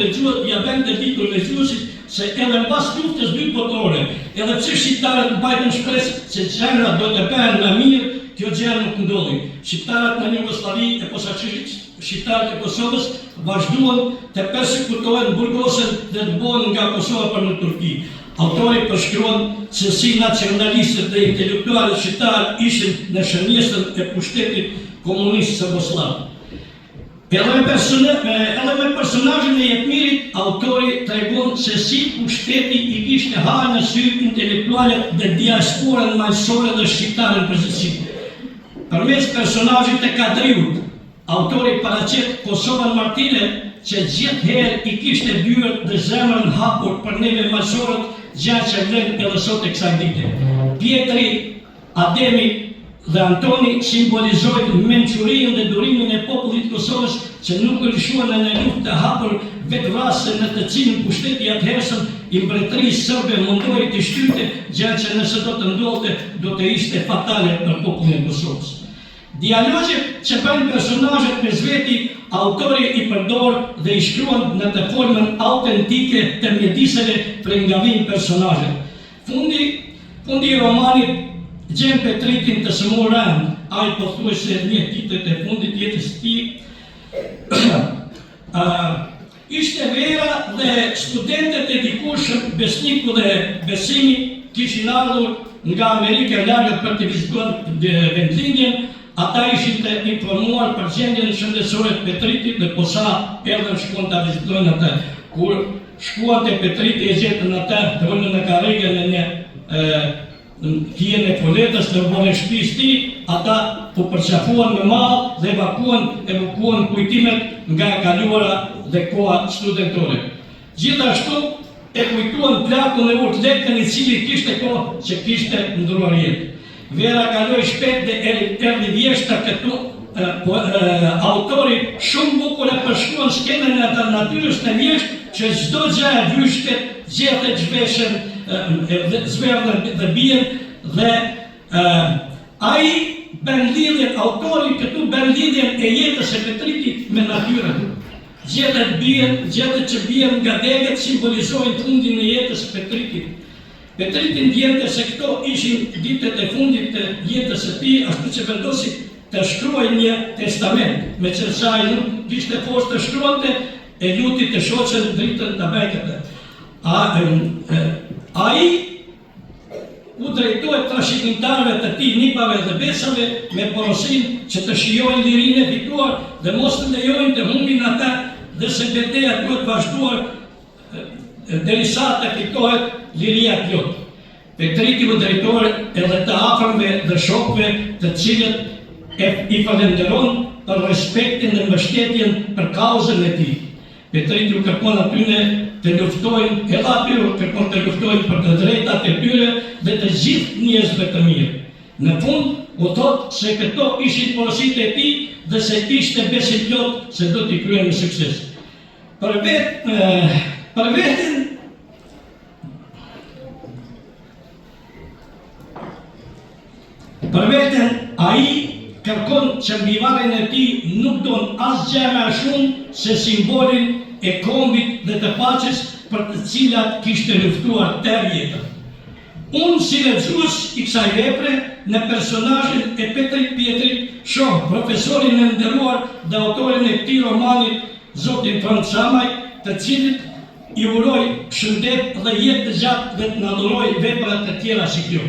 lexuesit se edhe mbas luftës dy botërore, edhe pse shqiptarët mbajtën shpresë se gjërat do të bëhen më mirë, kjo gjë nuk ndodhi. Shqiptarët në Jugosllavi e posaçërisht shqiptarët e Kosovës vazhduan të persekutohen, burgosen dhe të bëhen nga Kosova për në Turqi. Autori përshkruan se si nacionalistët dhe intelektualët shqiptarë ishin në shënjestën e pushtetit komunist Jugoslav. Edhe me personazhin e Jetmirit, autori tregon se si pushteti i kishte harë në sy intelektualet dhe diasporën majsore dhe shqiptare në përgjithësi. Përmes personazhit të Kadriut, autori paraqet Kosovën martire që gjithë herë i kishte byrë dhe zemrën hapur për neve majsorët, gjatë që vlen edhe sot e kësaj dite. Pietri, Ademi dhe Antoni simbolizojnë mençurinë dhe durimin e popullit Kosovës që nuk lëshuan në luftë të hapur vetvrasje në të cilën pushteti atëhershëm i mbretërisë serbe mundoi të shtyte, gjë që nëse do të ndodhte do të ishte fatale për popullin e Kosovës. Dialogjet që bëjnë personazhet me zveti, autori i përdor dhe i shkruan në të formën autentike të mjediseve për nga vinë personazhet. Fundi i romanit gjen Petritin të smur rënd, ai pothuajse një ditët e fundit jetës së tij. Ishte vera dhe studentët e dikushëm besniku dhe besimi kishin ardhur nga Amerika e Lagët për të vizituar vendlindjen. Ata ishin të informuar për gjendjen shëndetësore të Petritit dhe posa erdhën shkuan të vizitojnë atë. Kur shkuan të Petriti e gjetën atë të vëllën në karrige në një hijen e foletës të vëllën e shtëpisë tij, ata u përqafuan me mall dhe evakuan kujtimet nga e kaluara dhe koha studentore. Gjithashtu e kujtuan plakun e urtëlektën i cili kishte kohë që kishte ndruar jetë. Vera kaloi shpejt dhe erdhi vjeshta këtu, autori shumë bukur e përshkruan skenën e atë natyrës në vjesht që çdo gjë e vyshtet, gjetet zhveshën, zverdhen dhe bien dhe ai bën lidhjen, autori këtu bën lidhjen e jetës e Petritit me natyrën. Gjetet që bien nga degët simbolizojnë fundin e jetës së Petritit. Petriti ndjente se këto ishin ditët e fundit të jetës së tij, ashtu që vendosi të shkruajë një testament, me që sa ai nuk kishte forcë të shkruante, e luti të shoqën dritën ta bëjë këtë. Ai u drejtoi trashëgimtarëve të tij, nipave dhe besave, me porosinë që të shijojnë lirinë e fituar dhe mos të lejojnë të humbin ata, dhe se betejë duhet vazhduar derisa të fitohet liria plot. Petriti u drejtoi edhe të afërmve dhe shokëve të cilët i falenderon për respektin dhe mbështetjen për kauzën e tij. Petriti u kërkon atyne të luftojnë, edhe atyre kërkon të luftojnë për të drejtat e tyre dhe të gjithë njerëzve të mirë. Në fund u thot se këto ishin porositë e tij dhe se ishte besim plot se do t'i kryejë me sukses. Për veten ai kërkon që mbivarjen e tij nuk don asgjë më shumë se simbolin e kombit dhe të paqes për të cilat kishte luftuar tërë jetën. Unë si lexues i kësaj vepre në personazhin e Petrit Pietrit shoh profesorin e nderuar dhe autorin e këtij romani, zotin Franz Samaj, të cilit i uroj shëndet dhe jetë të gjatë dhe të na dhuroj vepra të tjera si kjo.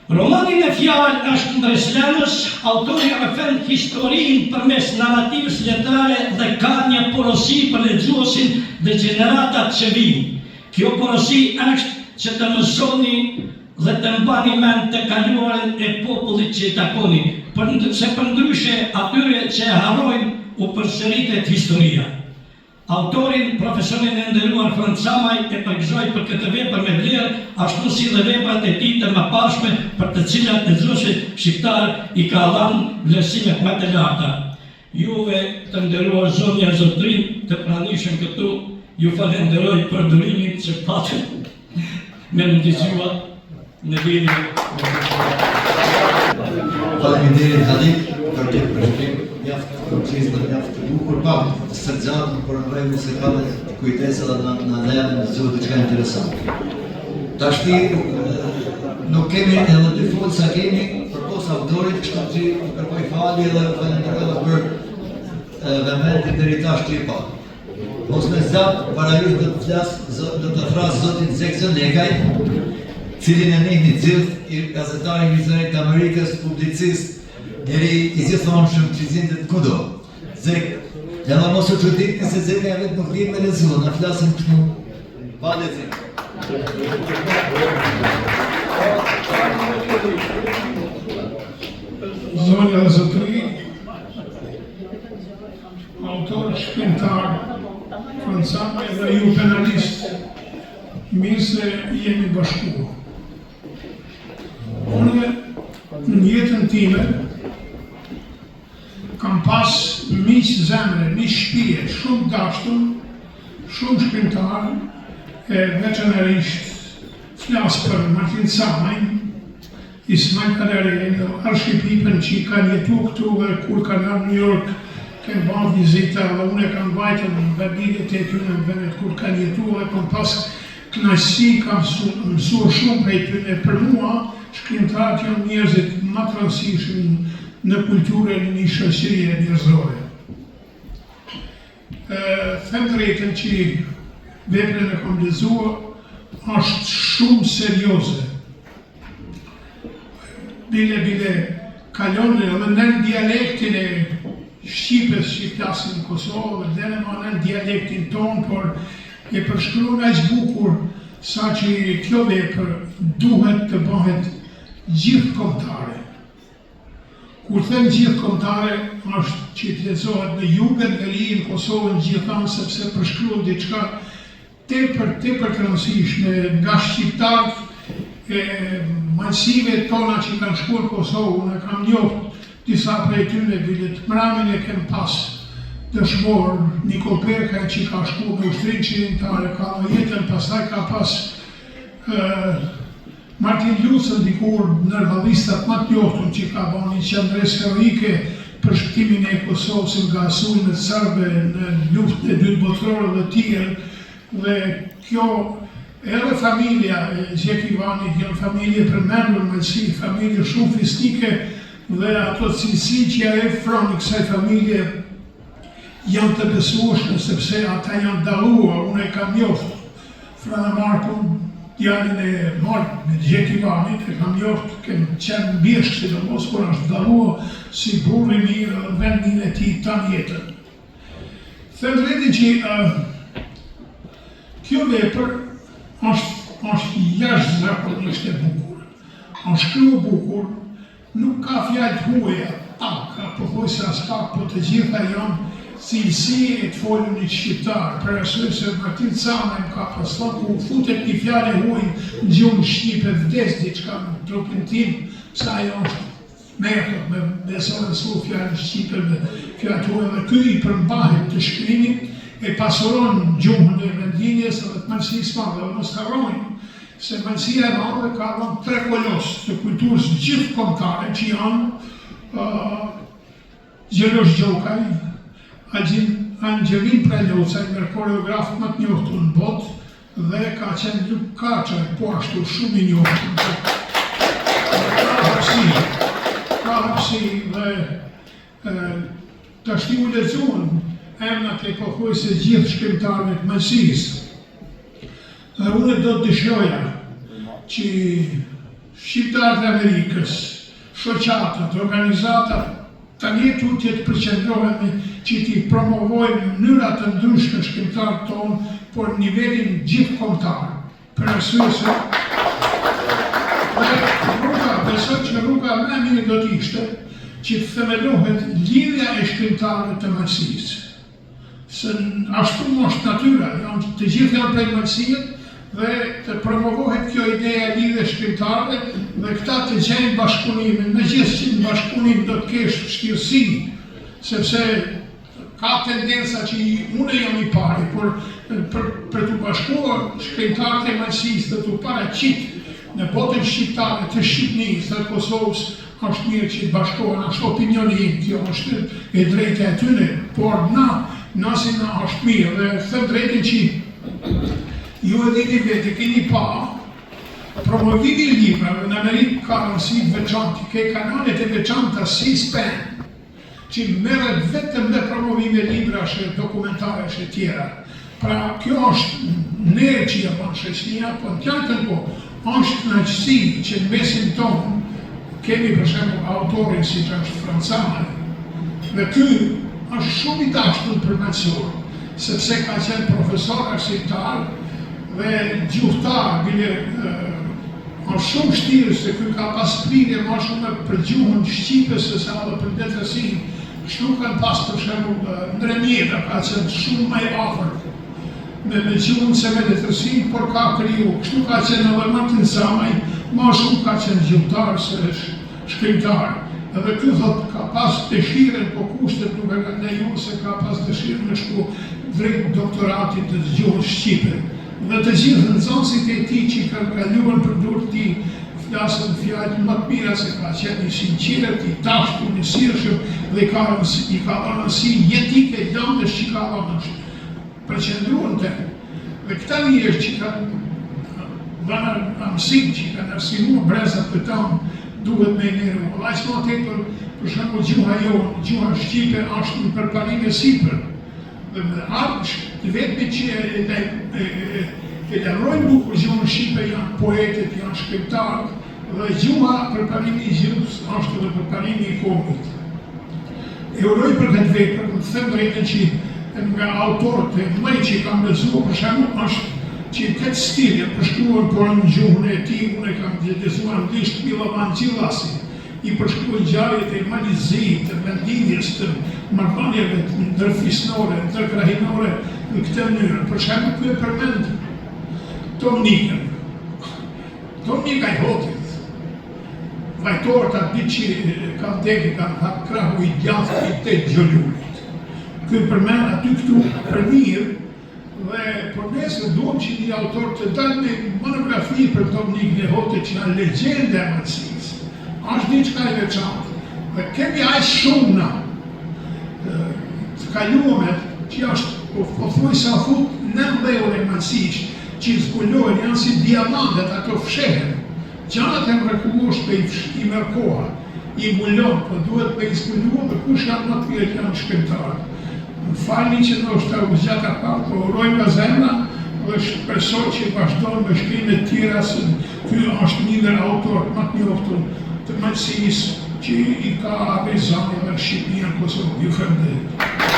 Romanin e fjalë është ndres lënës, autori rrëfen historinë përmes narrativës letrare dhe ka një porosi për lexuesin dhe gjeneratat që vijnë. Kjo porosi është që të mësoni dhe të mbani mend të kaluarën e popullit që i takoni, se përndryshe atyre që e harrojnë u përsëritet historia. Autorin, profesorin e nderuar Franz Samaj e përgëzoj për këtë vepër me vlerë, ashtu si dhe veprat e tij të mëparshme për të cilat lexuesi shqiptar i ka dhënë vlerësimet më të larta. Juve të nderuar zonja zotrin të pranishëm këtu, ju falenderoj për durimin që patën me ndihmuar në lidhje. Faleminderit Hadik për këtë përshkrim. Koncis dhe mjaftë të bukur, pak sërgjatë, por në rregull se ka dhe kujtesa dhe në lejën në zhë diçka interesante. Tashti nuk kemi edhe dy folë sa kemi përpos autorit, kështu që kërkoj falje dhe falenderoj për vëmendit deri tash që i pa. Mos me zap, para ju do të thrasë zotin Zekson Lekaj, cilin e njihni gjithë, i gazetari Vizionit të Amerikës, publicist, njeri i gjithonshëm që zindet kudo. Zek, jama mos u çuditni se Zeka vetë nuk vjen me lezuar, na flasim këtu. Pa lezim. Zonja dhe zotëri, autor, shkrimtar, francame dhe ju penalist, mirë se jemi bashku. Unë në jetën time kam pas miq zemre, miq shtëpie, shumë dashur, shumë shkrimtar, e veçanërisht flas për Martin Samajn, Ismail Kadarien, arshipipën që kanë jetu këtu dhe kur kanë në New York, kanë bërë vizita dhe unë e kam vajtën në badilet e tyre në vendet kur kanë jetu dhe kam pas kënaqësi, kam mësuar shumë prej tyre. Për mua, shkrimtarët janë njerëzit më të rëndësishëm në kulturën e një shoqërie njerëzore. Them drejtën që veprën e kam lexuar është shumë serioze. Bile kalon edhe në dialektin e Shqipës që flasin në Kosovë, dhe në dialektin tonë, por e përshkruan aq bukur sa që kjo vepër duhet të bëhet gjithkombëtare. Kur them gjithkombëtare, është që të lexohet në jugën e ri në Kosovën gjithanë, sepse përshkruan diçka tepër të rëndësishme nga shqiptarët e majsive tona që kanë shkuar në Kosovë. Unë kam njoft disa prej tyre, bilet mramin e kem pas dëshmor Nikol Perkaj që ka shkuar në Ushtrinë Qendrore, ka jetën, pastaj ka pas Martin Lucën dikur ndërvallistat më të njohtur që ka bënë një qendresë heroike për shpëtimin e Kosovës nga sulmet serbe në luftën e dytë botërore dhe tjerë. Dhe kjo edhe familja e Gjekivanit janë familje përmendur me si familje shumë fistike dhe ato cilësi që e fron i kësaj familje janë të besueshme sepse ata janë dalluar. Unë e kam njoft Frana Markun, djalin e Mark me Gjekivanit, e kam njoft, kem qenë bjeshk sidomos kur është dalluar si burri mirë në vendin e tij tan jetën. Them drejtën që kjo vepër është jashtëzakonisht e bukur, është shkruar bukur, nuk ka fjalë të huaja, apo thojse as pak, po të gjitha janë cilësi e të folunit shqiptar, për arsye se Martin Samajn ka pas thënë ku futet një fjalë e huaj në gjuhën shqipe vdes diçka në trupin tim, sa ajo është metod me besoj në fjalë shqipe me fjalë huaja, dhe ky i përmbahet të shkrimit e pasuron gjuhën e vendinjes dhe të mërsisë madhe, dhe mos harrojnë se mësia e madhe ka dhënë tre kolos të kulturës gjithkombëtare që janë Gjelosh Gjokaj, Angelin Prelocaj, me koreograf më të njohtur në botë, dhe ka qenë Luk Kaçaj, po ashtu shumë i njohtur. Ka hapësi dhe të shti u lexuan emnat e kohëse gjithë shkrimtarëve të mësisë. Dhe unë do të dëshiroja që shqiptarët e Amerikës, shoqatat, organizatat, tani tutje të përqendrohemi që t'i promovojnë në mënyra të ndryshme shkrimtarët tonë, por në nivelin gjithkombëtar. Për arsye se besoj që rruga më e mirë do të ishte që të themelohet lidhja e shkrimtarëve të mësisë. Se ashtu është natyra, të gjithë janë prej mësisë dhe të promovohet kjo ideja lidhje shkrimtarëve dhe këta të gjejnë bashkëpunimin. Megjithëse që në bashkëpunim do të kesh vështirësi, sepse ka tendenca që unë jam i pari, por për të bashkuar shkrimtarët e mësisë dhe të paraqit në botën shqiptare të Shqipërisë dhe Kosovës, është mirë që të bashkohen, është opinioni im, kjo është e drejta e tyre, por nasin është mirë dhe them drejtën që ju e dini vetë, keni pa promovimi i librave në Amerikë ka rëndësi të veçantë, ke kanalet e veçanta C-SPAN, që merret vetëm me promovime librash e dokumentaresh e tjera. Pra, kjo është ne që ja bën shoqëria, po në tjetër është kënaqësi që në mesin tonë kemi për shembull autorin si që është Francamaj. Dhe ky është shumë i dashur për mësuar, sepse ka qenë profesor arsimtar dhe gjuhëtar, bile është shumë vështirë se ky ka pas pritje më shumë për gjuhën shqipe se sa edhe për letërsinë. Kështu kanë pas për shembull Ndremjeta, ka qenë shumë më i afërt me gjuhën se me letërsinë, por ka kriju. Kështu ka qenë edhe Martin Samaj, më shumë ka qenë gjuhëtar se shkrimtar. Edhe ky thot ka pas dëshirën, po kushtet nuk e kanë lejuar se ka pas dëshirën me shku drejt doktoratit të gjuhës shqipe. Dhe të gjithë nxënësit e tij që kanë kaluar për durë ti flasën fjalë më të mira se ka qenë i sinqert, i dashur, i sirshëm dhe i ka dhënë si jetike lëndësh që ka dhënë përqendruar te. Dhe këta njerëz që kanë dhënë amësim, që kanë arsimuar brezat të tonë, duhet me njerë. Aq më tepër, për shembull gjuha jonë, gjuha shqipe është në përparimin e sipër. Dhe vetëm që e lërojnë bukur gjuhën shqipe janë poetet, janë shkrimtarët, dhe gjuha përparimi i gjuhës është edhe përparimi i kohët. E uroj për këtë vepër, më të them drejtën që nga autorët e mëdhenj që kam lexuar për shembull është që këtë stil e përshkruan por në gjuhën e tij, unë kam lexuar anglisht Milovan Gjillasi, i përshkruan ngjarjet e Malizit, të mendimjes, të marrëdhënieve ndërfisnore, ndërkrahinore në këtë mënyrë. Për shembull, ky e përmend Tomnikën. Tomnika i Hotit, vajtorët atë ditë që ka vdekur, kanë hap krahu i djathtë i 8 gjolurit. Ky përmend aty këtu për mirë. Dhe për nesër duhem që një autor të dalë me monografi për Tomnikën e Hotit që janë legjende e Malësisë. Është diçka e veçantë. Dhe kemi aq shumë na të kaluamet që është po thuaj sa fut 9 e Malësisë që zbulohen, janë si diamantet, ato fshehen. Gjanat e mrekullueshme i merr koha, i mbulon, po duhet me i zbuluar dhe kush janë më të mirë që janë shkrimtarët. Më falni që ndoshta u zgjata pak, po uroj nga zemra dhe shpresoj që vazhdon me shkrimet e tjera se ky është një ndër autorët më të njohur të Malësisë që i ka realizuar në Shqipëri në Kosovë. Ju falenderoj.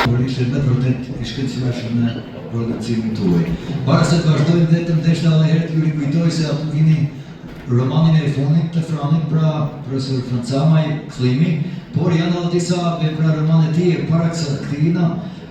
Por ishte me vërtet i shkëlqyeshëm në produksimin tuaj. Para se të vazhdojmë vetëm deshta edhe herë ju rikujtoj se aty vini romanin e fundit të Franit, pra profesor Francamaj, Kllimi, por janë edhe disa vepra romane të tjera para kësaj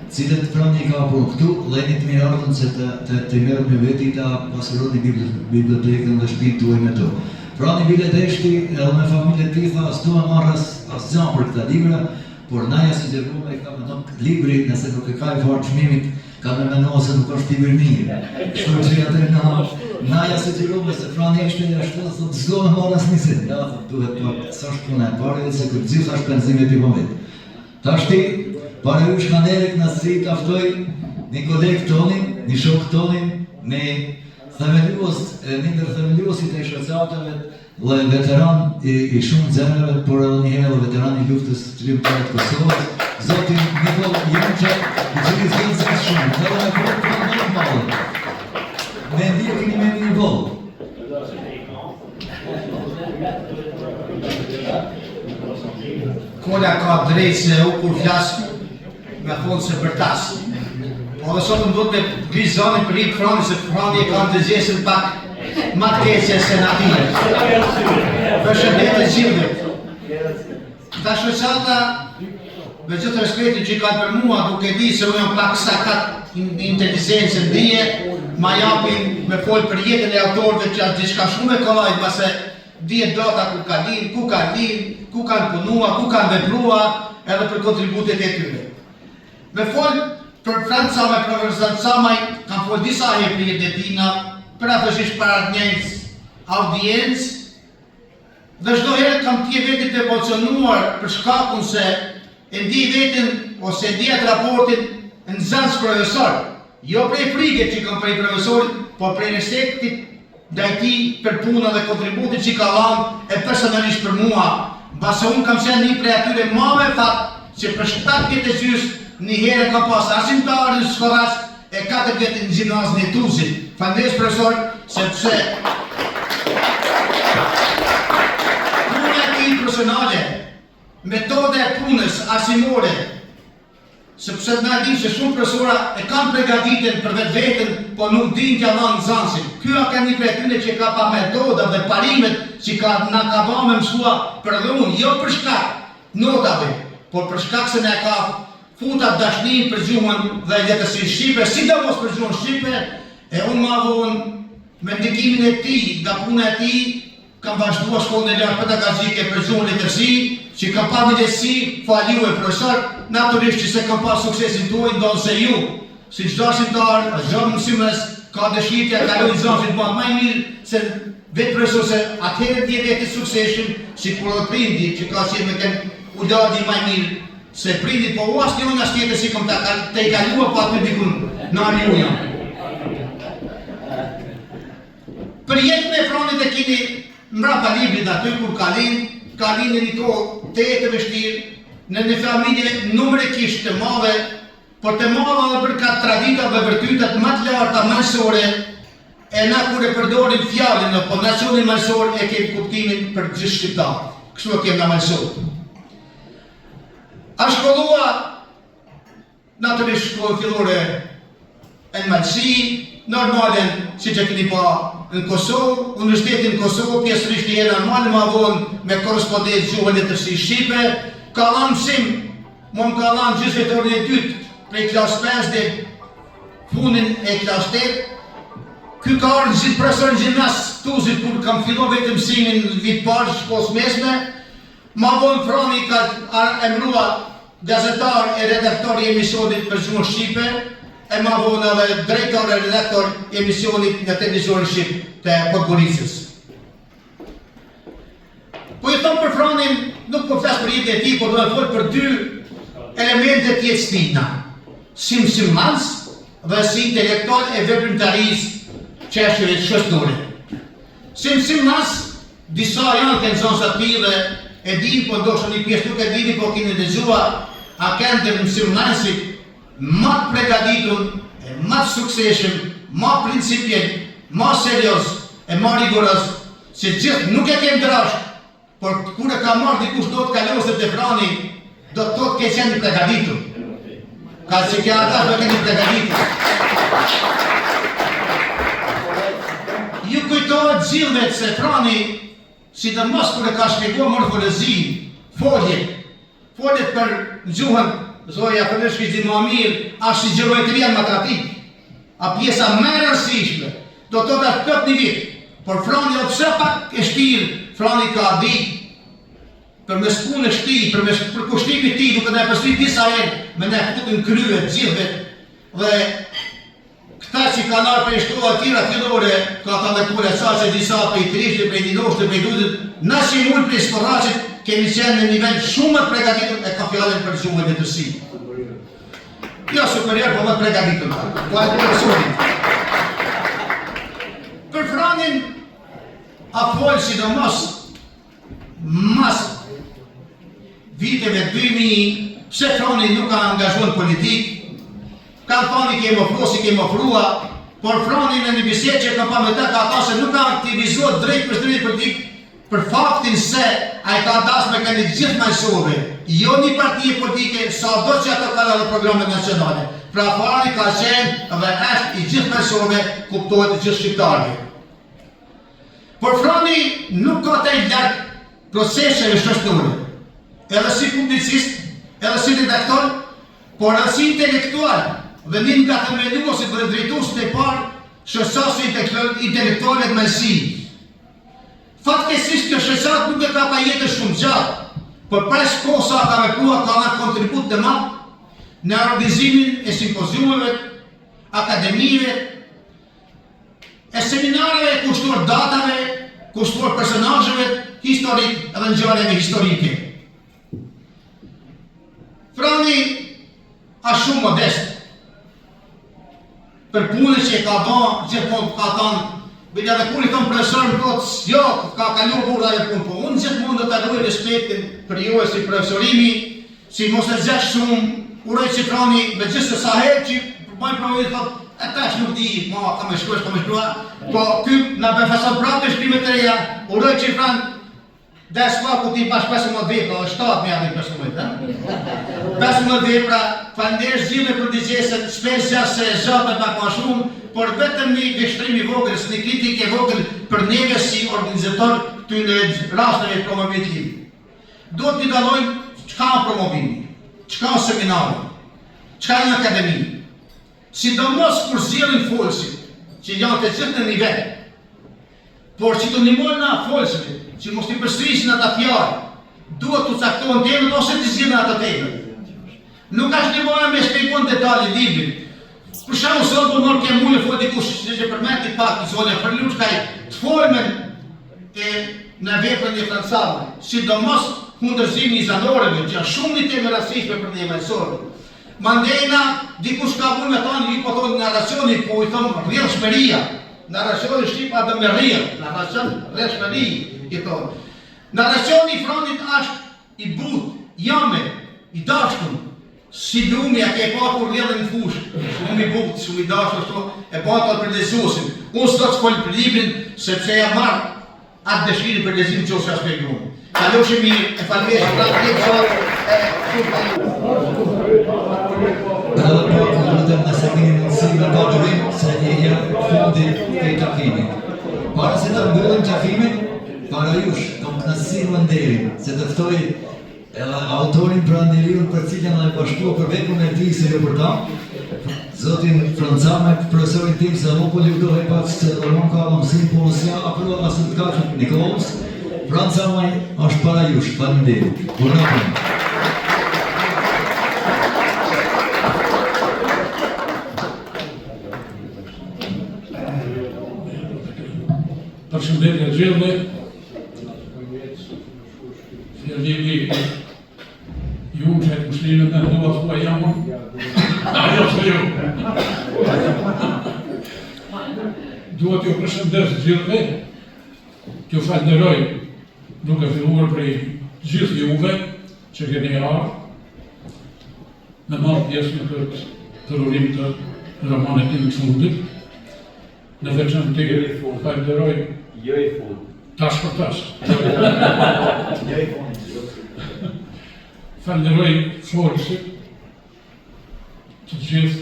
cilët Frani ka bërë këtu, lejni të miratën se të merë me veti ta pasëroni bibliotekën dhe shtëpinë tuaj me to. Frani bile deshti edhe me familje ti tha, s'dua marrë as gjan për këta libra, por naja sugjeruar e ka mendon libri, nëse nuk e ka i fort çmimit, ka me mendon se nuk është libër mirë. Kështu që atë naja sugjeruar se Frani ishte ashtu, thotë s'do me marrë asnjë se. Ja, thotë duhet pak s'është puna e parë, se kur gjitha shpenzimet i moment. Tashti para ju shkanderek në si taftoj një kolegë tonin, një shok tonin, një ndër themeluosit e shoqatave, dhe veteran i shumë zemrave, por edhe një herë veteran i luftës çlirimtare të Kosovës, zotin Nikol Jançe, i cili zgjedhë shumë, dhe me kohë të madhe. Me ndje keni me një bollë. Kolla ka drejtë se u kur flasë me thonë se për tasë. Po dhe sot më duhet me grisë zonin për rritë Frani, se Frani e ka në të gjesën pak ma të keqe se në atire. Përshëndet të gjithëve. Ta shoqata, me gjithë respektin që i kanë për mua, duke di se u jam pak sakat inteligencë ndije, ma japin me folë për jetën e autorëve që atë gjithka shumë e kollajt, pase dihet data ku ka linë, ku kanë punua, ku kanë veprua, edhe për kontributet e tyre. Me folë për Francamaj, profesor Francamaj, kam folë disa herë për jetën e tina, për atëshish para të njëjës audiencë, dhe çdo herë kam tje vetit të emocionuar për shkakun se e ndi vetin ose ndi atë raportin në zënës profesor, jo prej frike që kam prej profesorit, po prej respektit ndaj tij për punën dhe kontributin që ka dhënë e personalisht për mua, mbase unë kam qenë një prej atyre mave fat që për 7 vjet e gjys një herë ka pas arsimtarë në Shkorac e 4 vjet në gjimnazin e Tuzit. Falenderes profesor, sepse puna e tij personale, metode e punës arsimore, sepse na dim se shumë profesora e kanë përgatitjen për vetveten, po nuk dinë t'ia dhanë nxënësin. Ky ka një prej tyre që ka pa metoda dhe parimet që na ka bënë me mësua për dhunë, jo për shkak notave, por për shkak se na ka futa dashnin për gjuhën dhe letërsinë shqipe, sidomos për gjuhën shqipe, e unë ma vonë me ndikimin e tij, nga puna e tij, kam vazhduar shkollën e lartë pedagogjike për gjuhën letërsi, që kam pa mirësi, fal juve profesor, natyrisht që se kam pas suksesin tuaj, ndonë se ju, si çdo arsimtar, çdo mësues, ka dëshirë t'ia kalojë nxënësit më mirë se vetë profesor, se atëherë dihet të suksesshëm, sikur edhe prindi që ka qenë me kënd uladi më mirë se prindi, po u asnjë unë as tjetër si kam të i kalua po aty dikun në Arjuja. Për jetën e Franit e keni mbrapa librit aty kur ka linë një kohë të vështirë, në një familje numërikisht të madhe, por të madhe dhe për ka traditave vërtetat më të larta mësore, e na kur e përdorim fjalën apo nacionin mësor e kemi kuptimin për gjithë shqiptarët. Kështu e kemi na mësuar. A shkollua natyrisht shkollë fillore e në Malsi, normalen si që keni pa në Kosovë, Universitetin në Kosovë, pjesërisht një normal ma vonë me korrespondencë gjuhën letërsi shqipe, ka lanë mësim, më ka lanë gjysmëtorin e dytë prej klasë 5 dhe fundin e klasë 8. Ky ka ardhur profesor në gjimnaz Tuzit kur kam filluar vetëm mësimin në vit parë shkollës mesme. Ma vonë Frani ka emërua gazetar e redaktor i emisionit për gjuhën shqipe, e ma vonë edhe drejtor e redaktor i emisionit në televizionin shqip të Podgoricës. Po i thonë për Franin, nuk po flasë për jetën e tij, po do të fol për 2 elemente të jetës tina, si mësimans dhe si intelektual e veprimtarisë çështjeve shoqërore. Si mësimans, disa janë të nxënësat të dhe e din, po ndoshta një pjesë nuk e dini, po keni dëgjuar, a kanë të mësimnansit më të përgatitur, më të suksesshëm, më principiell, më serioz e më rigoroz, se gjithë nuk e kemë drash, por kur e ka marrë dikush do të kalosë te Frani, do të thotë ke qenë përgatitur. Ka që ke ata do keni përgatitur. Ju kujtohet gjithëve se Frani, sidomos kur e ka shpjeguar morfolozinë, foljet për gjuhën, zoja Fëneshki di më mirë, ashtë gjeometria matematikë, a pjesa më e rëndësishme, do të thotë plot një vit, por Frani o pse pak e shtirë, Frani ka ditë përmes punës tij, përmes përkushtimit të tij, duke na përsërit disa herë me ne futën krye të gjithëve, dhe këta që kanë ardhur për shkolla të tjera fillore, ka thënë kur e çaqe disa prej trishtë, prej dinoshtë, prej dudit, na si mund prej Skorracit kemi qenë në nivel shumë të përgatitur e ka fjalën për gjuhën letërsi. Jo superior, po më përgatitur. Po atë personi. Për Franin, a folë sidomos mas viteve 2000, pse Frani nuk ka angazhuar në politikë, kanë thoni kemi ofrua, por Frani në një bisedë që ka pa me ta ka thënë se nuk ka aktivizuar drejt për drejt politik për faktin se ai ka dasë me kanë gjithë mësuesve, jo një parti politike, sado që ato kanë në programet nacionale. Pra Frani ka qenë dhe është i gjithë mësuesve, kuptohet i gjithë shqiptarëve. Por Frani nuk ka të larg proceseve shoqërore, edhe si publicist, edhe si redaktor, por edhe si intelektual. Dhe një nga themeluesit dhe drejtuesit e parë shoqësasë intelektuale të Malsit. Fatkesisht kjo shoqësat nuk e ka pa jetën shumë gjatë, por pas kohë sa ka vepruar ka dhënë kontribut të madh në organizimin e simpoziumeve, akademive, e seminareve kushtuar datave, kushtuar personazheve historik edhe ngjarjeve historike. Frani është shumë modest. Për punën që e ka bërë, gjithmonë ka thënë, vetë edhe kur i thon profesor më thotë, jo, ka kaluar burra e punë, po unë gjithmonë do ta ruaj respektin për ju si profesorimi, Si mos e zgjash shumë, uroj që prani me gjithë të sa herë që përbajnë provojit thot, e tash nuk di, ma ka me shkrua, po ky na befasat prapë shkrimet të reja, uroj që pranë dhe s'ka ku ti bash 15 vepra, 7 me janë 15, 15 vepra, falenderisht gjithë për digjesën, shpesh gjas se zhatë me pak ma shumë, por vetëm një vështrim i vogël, një kritik e vogël për neve si organizator të në rastëve promovimit tim. Duhet t'i dallojmë çka në promovimi, çka në seminare, çka në akademi. Sidomos kur zgjedhin folësit, që janë të gjithë në nivel, por që të ndihmojnë na folësve, që mos t'i përsërisin ata fjalë, duhet të caktohen temën ose të zgjidhen ata temën. Nuk është nevojë me shpjegon detalje librin. Për shembull, sot do mund të kem unë fol dikush që përmendi pak zonë për luçkaj të formën e në veprën e francave, sidomos kundërzimi i zanorëve, që janë shumë një temë rastishme për ne mësorë. Mandena dikush ka punë me tonë, i po thonë narracioni, po i thonë rrjedhshmëria. Narracioni shqip a do me rrjedh, narracion rrjedhshmëri i thonë. Narracioni i Franit është i butë, jame, i dashur. Si drumi a ke pa kur rrjedhën në fush, shumë i butë, shumë i dashur, e pa të për lezuosin. Unë s'do të folë për librin, sepse ja marë atë dëshirë për lezim që ose ashtë për grumë. Kaloshim e falmesh, pratë një qarë, Edhe po të lutem nëse keni mundësi me vazhdim se jemi fundi të takimit. Para se të mbyllim takimin, para jush, kam kënaqësinë dhe nderin se të ftoj edhe autorin pra njeriun për cilën e bashkua për veprën e tij se jo për ta, zotin Francamek, profesorin tim se apo po luftohej pak se Roman ka mësim punësia apo asë të kaqën Nikolaus, Francamek është para jush, faleminderit. Urnapëm. Përshëndetje gjithëve. Fjellimi ju që e muslimët në dua thua jamon, ajo së ju. Duhet ju përshëndes gjithëve, t'ju falënderoj duke filluar prej gjithë juve që keni ardhur në marrë pjesë në këtë thërurim të romanit tim të fundit. Në veçantë falënderoj tash për tash. Falënderoj forësit të gjithë,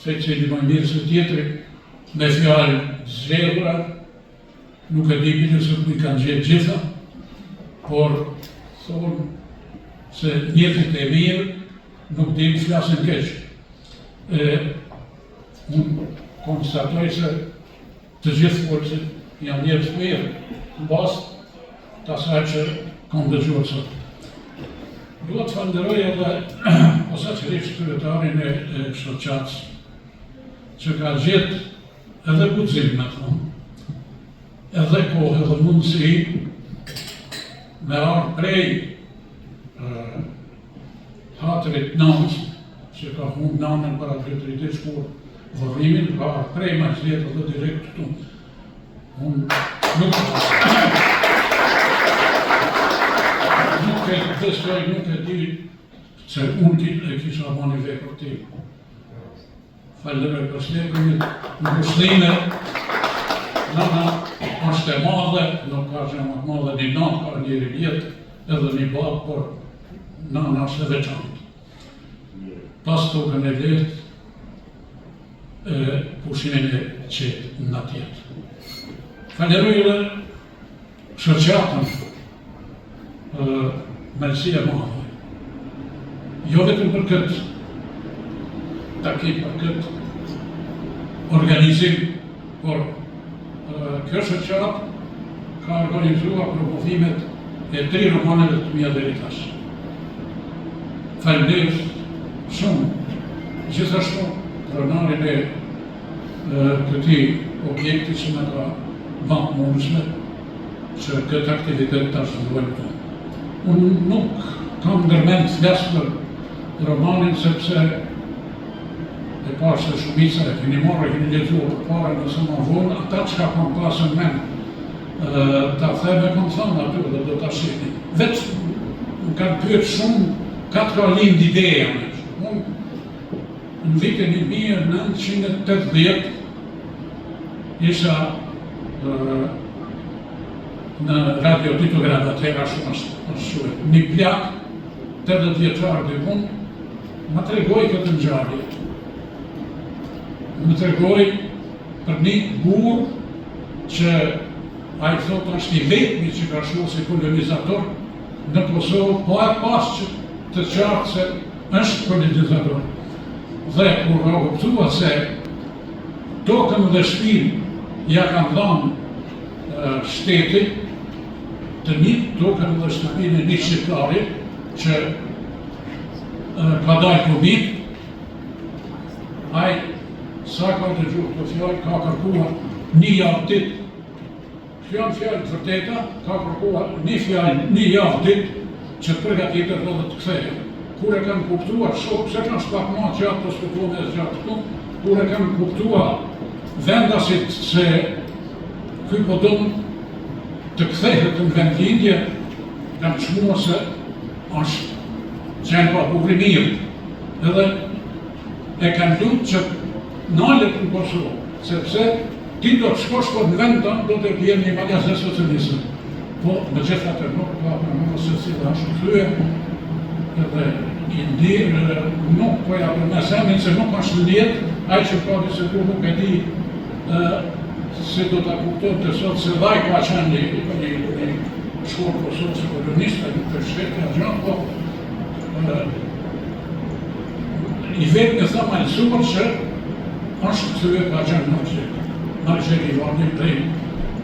se cili më mirë se tjetri, me fjalë zgjedhura, nuk e di bile se më kanë gjetë gjitha, por thonë se njerëzit e mirë nuk di më flasin keq. Unë konstatoj se të gjithë forësit janë njerëz mirë, në bazë të asaj që kam dëgjuar sot. Dua të falënderoj edhe posaçërisht kryetarin e shoqatës, që ka gjetë edhe guxim, me thonë, edhe kohë edhe mundësi me ardhur prej hatrit nënës, që ka humbur nënën para drejtërisë shkuar vorrimin, ka ardhur prej Majzlet edhe direkt këtu. Unë nuk e besoj, nuk e di se unë e kisha bani vepër ti. Falënderoj për slepërimit, në kushtime, nëna është e madhe, nuk ka që e më madhe një natë, ka njëri vjetë, edhe një babë, por nëna është e veçantë. Pas të tokën e letë, pushimin e qetë në tjetë. Falënderoj edhe shoqatën, mersi e madhe. Jo vetëm për këtë takim, për këtë organizim, por kjo shoqatë ka organizuar promovimet e 3 romaneve të mia deri tash. Faleminderit shumë, gjithashtu pronarin e këtij objekti që më ka bënë mundshme që këtë aktivitet të ashtullojmë tonë. Unë nuk kam ndërmend flas për romanin sepse e parë se shumica e keni marrë, keni lexuar përpara nëse më vonë, ata që kam pasur mend ta them e kam thënë aty dhe do ta shihni. Vetë më kanë pyet shumë Katë ka lind ideja me. Unë në vitin 1980 isha në Radio Titograd atëherë ashtu është shuhet. Një plak, 80 vjeçar dhe unë, më tregoj këtë ngjarje. Më tregoj për një burr që ai thotë është i vetmi që ka shkuar si kolonizator në Kosovë, po e pas që të qartë se është kolonizator. Dhe kur ka kuptuar se tokën dhe shtëpinë ja kanë dhënë shteti, të një tokën dhe shtëpinë e një shqiptari që ka dalë komit, ai sa ka të gjuhë të fjallë, ka kërkuar një javë ditë. Kjo janë fjallë të vërteta, ka kërkuar një javë ditë që të përgatitet dhe të kthehet. Kur e kanë kuptuar shokë, se kanë shpak ma gjatë për spëtone e gjatë këtu, kur e kanë kuptuar vendasit se ky po donë të kthehet në vendlindje, kanë qmua se është qenë pa bukrimir. Edhe e kanë lutë që nalet në Kosovë, sepse ti do të shkosh për në vend tonë, do të bjerë një magazin socialiste. Po, me gjitha të nuk, ka për në se si dhe është kthye, edhe i ndirë, nuk po ja për mesemin se nuk është në jetë, ai që ka se ku nuk e di se do të kuptojnë të sot se dhaj ka qenë një shkollë Kosovës koloniste, një të shtetë e gjanë, po i vetë në tha malësuar që është kthye ka qenë në qetë. Margjeri Vardin prej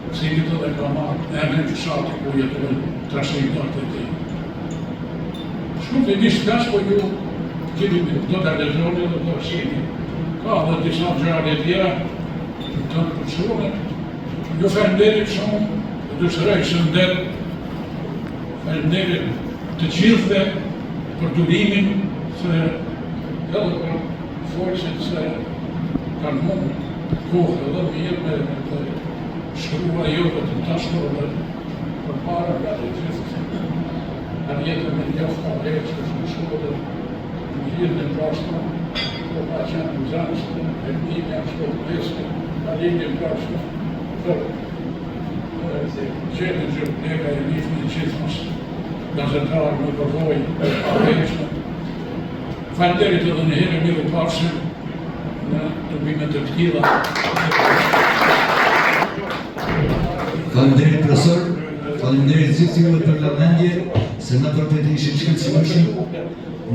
Kësimit edhe ka marrë emrin të shati ku jetojnë trashëgimtarët e tij. Shkurt e një shpesh, po ju keni do të lexoni dhe do shihni. Ka dhe disa gjëra tjera të përshkruara. Ju falenderit shumë, ju dëshiroj shëndet. Falenderit të gjithëve për durimin se edhe për forcën se kanë mund kohë edhe mirë me shkrua jo dhe të tashkër dhe për para nga të gjithë arjetën me njofë ka vejtë që është në shkrua dhe në hirë në prashtë po pa qenë në zanështë e mime a shkrua të veske a linje në prashtë për qenë në gjërë plega e njifë në gjithë mështë gazetarë në përvoj a vejtë falenderit edhe në herë mirë pashëm në të bimet të tila. Faleminderit profesor, faleminderit gjithë juve për lavdendje, se në vërtet ishin shkëlqyeshëm,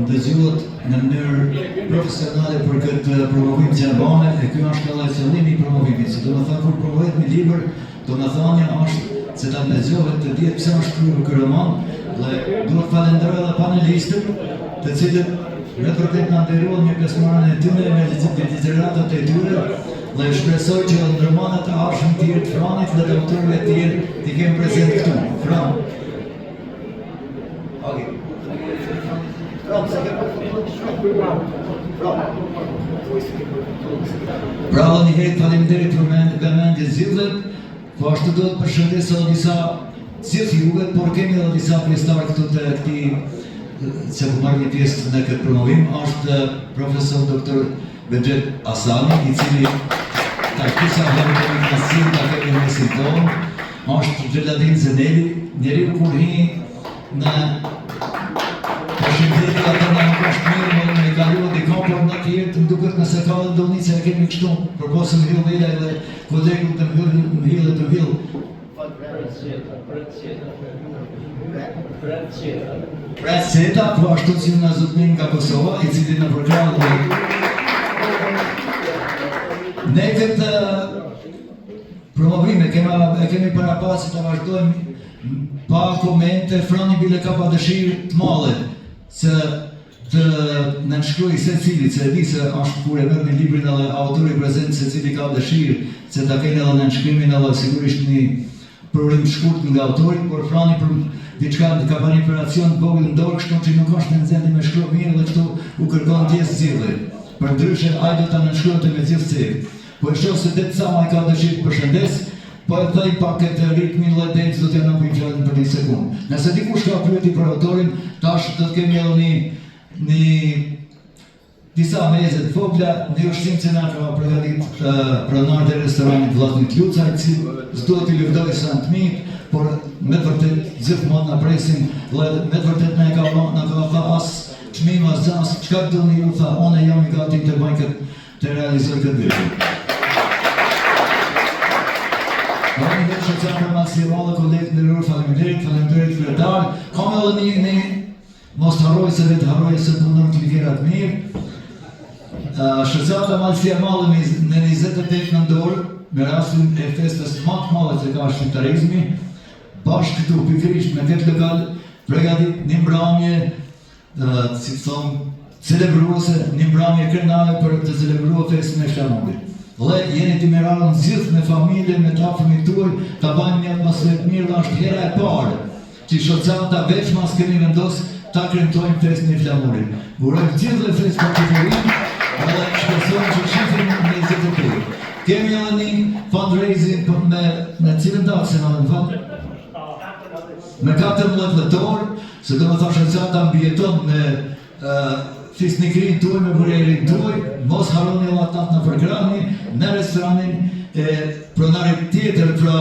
ndëgjuat në mënyrë profesionale për këtë promovim që në bane, e ky është edhe qëllimi i promovimit. Se do të thënë kur promohet një libër, do të thënia është se ta ndëgjohet të dihet pse është shkruar ky roman, dhe duhet falenderoj edhe panelistët, të cilët me vërtet në nderuan një pjesëmarrjen e tyre me lexiratat e tyre, dhe shpresoj që në romanat e ardhshëm të tjerë të Franit dhe të autorëve të tjerë t'i kemi prezent këtu. Fran. Bravo një herë, faleminderit për vëmendje zgjidhjet, po ashtu do të përshëndes edhe disa gjithë juve, por kemi edhe disa pjesëtarë këtu të këtij që po marrë një pjesë në këtë promovim, është profesor doktor Bexhet Asani, i cili ta kisa vërë të klasin të kemi në tonë, është Gjeladin Zeneli, njeriu kur hi në përshëndetje atë në nuk është mirë, më në kaluat i ka për në tjerë të mduket nëse ka dhe ndoni që e kemi kështu, përposë më hillë vela edhe kolegun të më hillë të hillë. Fred Seta, po ashtu që në zotnin nga Kosova, i cili në përkrallë dhe ne këtë promovime e kemi para pasi të vazhdojmë pa komente, Frani bile ka pa dëshirë të madhe që të nënshkruaj se cili, që e di se është kur e mërë një librin edhe autori prezent se cili ka dëshirë që ta kene edhe nënshkrimin edhe sigurisht një prorim shkurt nga autori, por Frani për diçka ka bërë një operacion të vogël në dorë, kështu që nuk është në nxendi me shkruar mirë dhe këtu u kërkon tjesë zgjidhje. Përndryshe ai do ta nënshkruante me gjithë cilë. Po e shoh se det sa ai ka dëshirë të përshëndes, po e thaj pak këtë ritmin dhe do t'ja në përgjën për një sekundë. Nëse dikush ka pyetje për autorin, tash do të kemi edhe një disa meze të vogla, një ushqim që na ka përgatit pronarët e restoranit Vllaznik Luca, i cili s'do t'i lëvdoj sa në të mirë, por me të vërtet gjithmonë na presin, dhe me të vërtet na ka tha as çmim as gjans, çka doni ju, tha, unë jam i gati të bëj të realizoj këtë vepër. Në një shëqan për maksimalë, kolegë ndërrur, faleminderit kryetar, kam edhe një mos të harroj se vetë harroj se të mundon klikerat mirë. Shëqata Malësia Malë në 28 nëndor, me rastin e festës më të madhe që ka shqiptarizmi, bashkë këtu pikërisht me këtë lokal, përgatit një mbrëmje, si të thonë, celebruese, një mbrëmje krenare për të celebruar festën e Flamurit. Dhe jeni të merarën gjithë me familje, me të afërmit tuaj, të bajnë një atmosferë të mirë, dhe është hera e parë që shëqata veç mas kemi vendosë ta kremtojmë festën e Flamurit. Urojmë gjithë dhe festë për të fërim, dhe shpresojmë që shifrim në 25. Kemi edhe një fundraising me cilën datë se në fund? Me 14 dhjetor, se do më thashë shëqata mbjeton me fisnikrin tuaj, me burerin tuaj, mos harroni edhe atat në përkrahni, në restoranin e pronarit tjetër, pra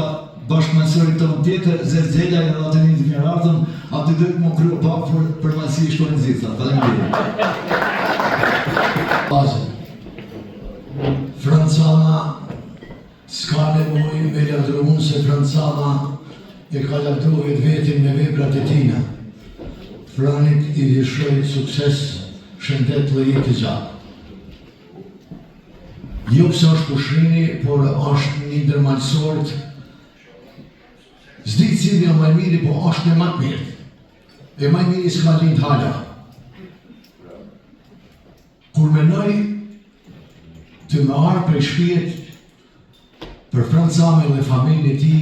bashkëmanësorit tonë tjetër, Zezela e edhe atë një të mirë ardhën, aty dhëtë më kryo pak për mësi i shkojnë zitha. Faleminderit. Francama s'ka nevojë me lavdrumun se Francama e ka lavdruar vetin me veprat e tina. Franit i dëshiroj sukses, shëndet dhe jetë të gjatë. Jo pëse është pushrini, por është një ndërmalësort, s'di cilë jo maj miri, po është e matë mirë. E maj miri s'ka lind hala. Kur menoj të më arë prej shpijet për Francame dhe familje ti,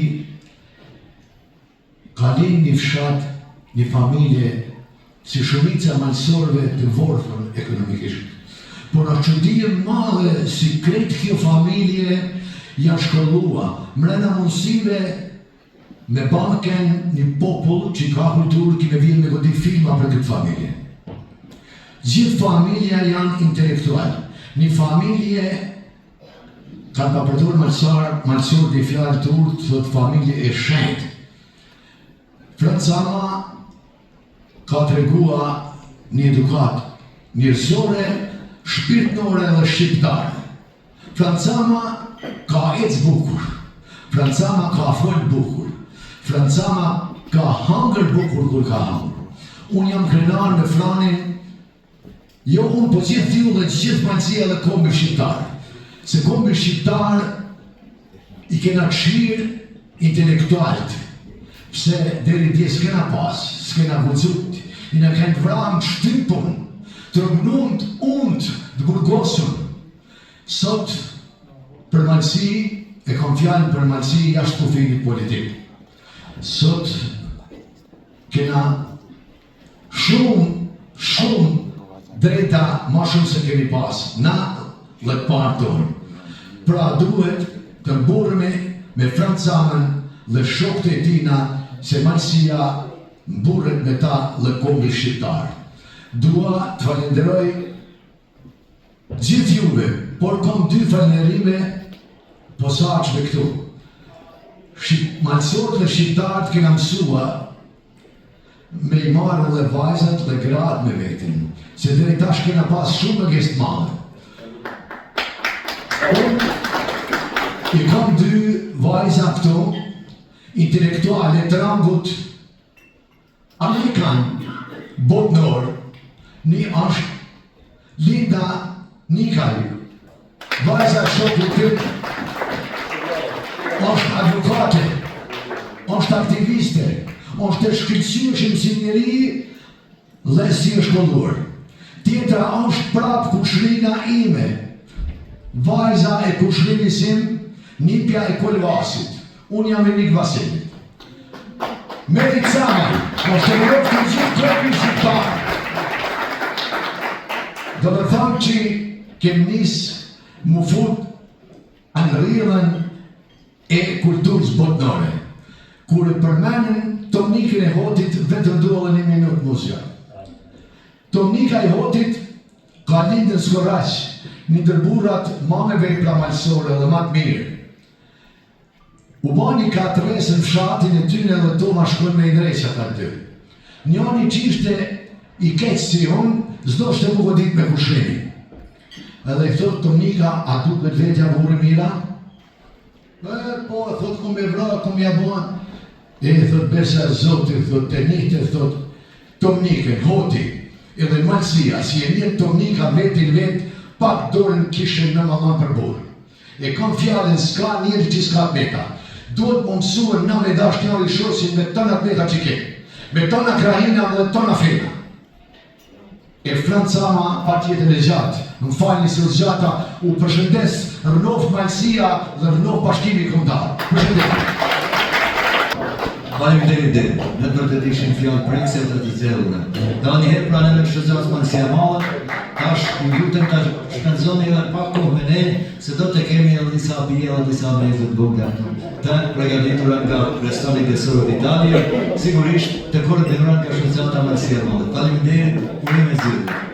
ka lind një fshat, një familje si shumica malësorve të vorfën ekonomikisht. Por a qëdijem madhe si kretë kjo familje janë shkollua, mrena mundësive me banken një popull që ka kulturë ki me vjen me godit filma për këtë familje. Gjithë familja janë intelektual. Një familje ka ka përdur malësor një fjallë të urtë, thot familje e shenjtë. Francama ka të regua një edukat njërsore, shpirtnore dhe shqiptare. Francama ka ecë bukur, Francama ka folë bukur, Francama ka hangër bukur kur ka hangër. Unë jam krenar me Franin, jo unë po gjithë t'ju dhe gjithë Malësia dhe kombi shqiptare. Se kombi shqiptare i kena qirë intelektualt, pse deri dje s'kena pas, s'kena gudzut, i në kënë të vramë shtypun, të rëgnunt, unë, të burgosën. Sot, për Malësi, e kom fjallën për Malësi jashtë kufinit politik. Sot, kena shumë drejta ma shumë se kemi pas, na dhe parë tonë. Pra duhet të mburëmi me Francamen dhe shokët e tina se Malësia mburët me ta dhe kombi shqiptarë. Dua të falenderoj gjithë juve, por kom dy falenderime posaçme këtu. Malësorët dhe shqiptarët kena mësua me i marrë dhe vajzat dhe gratë me vetin, se deri tash kena pas shumë në gestë madhe. I kam dy vajza këtu, intelektuale të rangut Amerikan, botnor, një është Linda Nikaj, vajza shoku këtë, është advokate, është aktiviste, është e shkëllqyshim si njeri dhe si e shkolluar. Tjetra është prapë kushrina ime, vajza e kushrinisim, Nipja e Kolvasit, unë jam e Nik Vasilit. Meri Camaj, është e mërëf të gjithë tërpi shqiptarë. Do të thamë që kem nisë më fut anë rrëdhen e kulturës botnore. Kur e përmenin Tonikën e Hotit, vetëm duha dhe një minutë muzja. Tomnika I Hotit ka lindën Skorraq, një ndër burrat ma me vepra malësore dhe ma të mirë. U bani 4 në fshatin e tyne dhe toma shkojnë me I dreqat aty. Njoni që ishte I keqë si unë, zdo shte mu godit me kushrimi. Edhe I thot Tomnika, a du këtë vetja burë mira? Po, e thot kom e vra, kom ja buan. E thot besa Zotit, thot të njëte, thot Tomnikën, Hoti, edhe malësia, si e njët Tomnika vetin vet, pak dorën kishen në malan për burë. E kam fjallën s'ka njëri që s'ka meta. Duhet më mësuën na me dash njëri shosin me tënat meta që ke. Me tëna krahina dhe tëna fena. E Francama pa tjetën e gjatë, më falni se gjata, u përshëndes rënof malësia dhe rënof bashkimi kombëtar. Përshëndes. Faleminderit dhe, në të vërtet ishin fjallë prekse të të zellune. Da njëherë praneve në shëzatës Manësia Malë, tash u lutem ta shpenzoni edhe pak kohë me ne, se do të kemi edhe disa bie dhe disa meze të vogla të përgatitura nga Restoni Tesorët Italia, sigurisht të koordinuar nga shëzata Manësia Malë. Faleminderit, urime zgjidhje.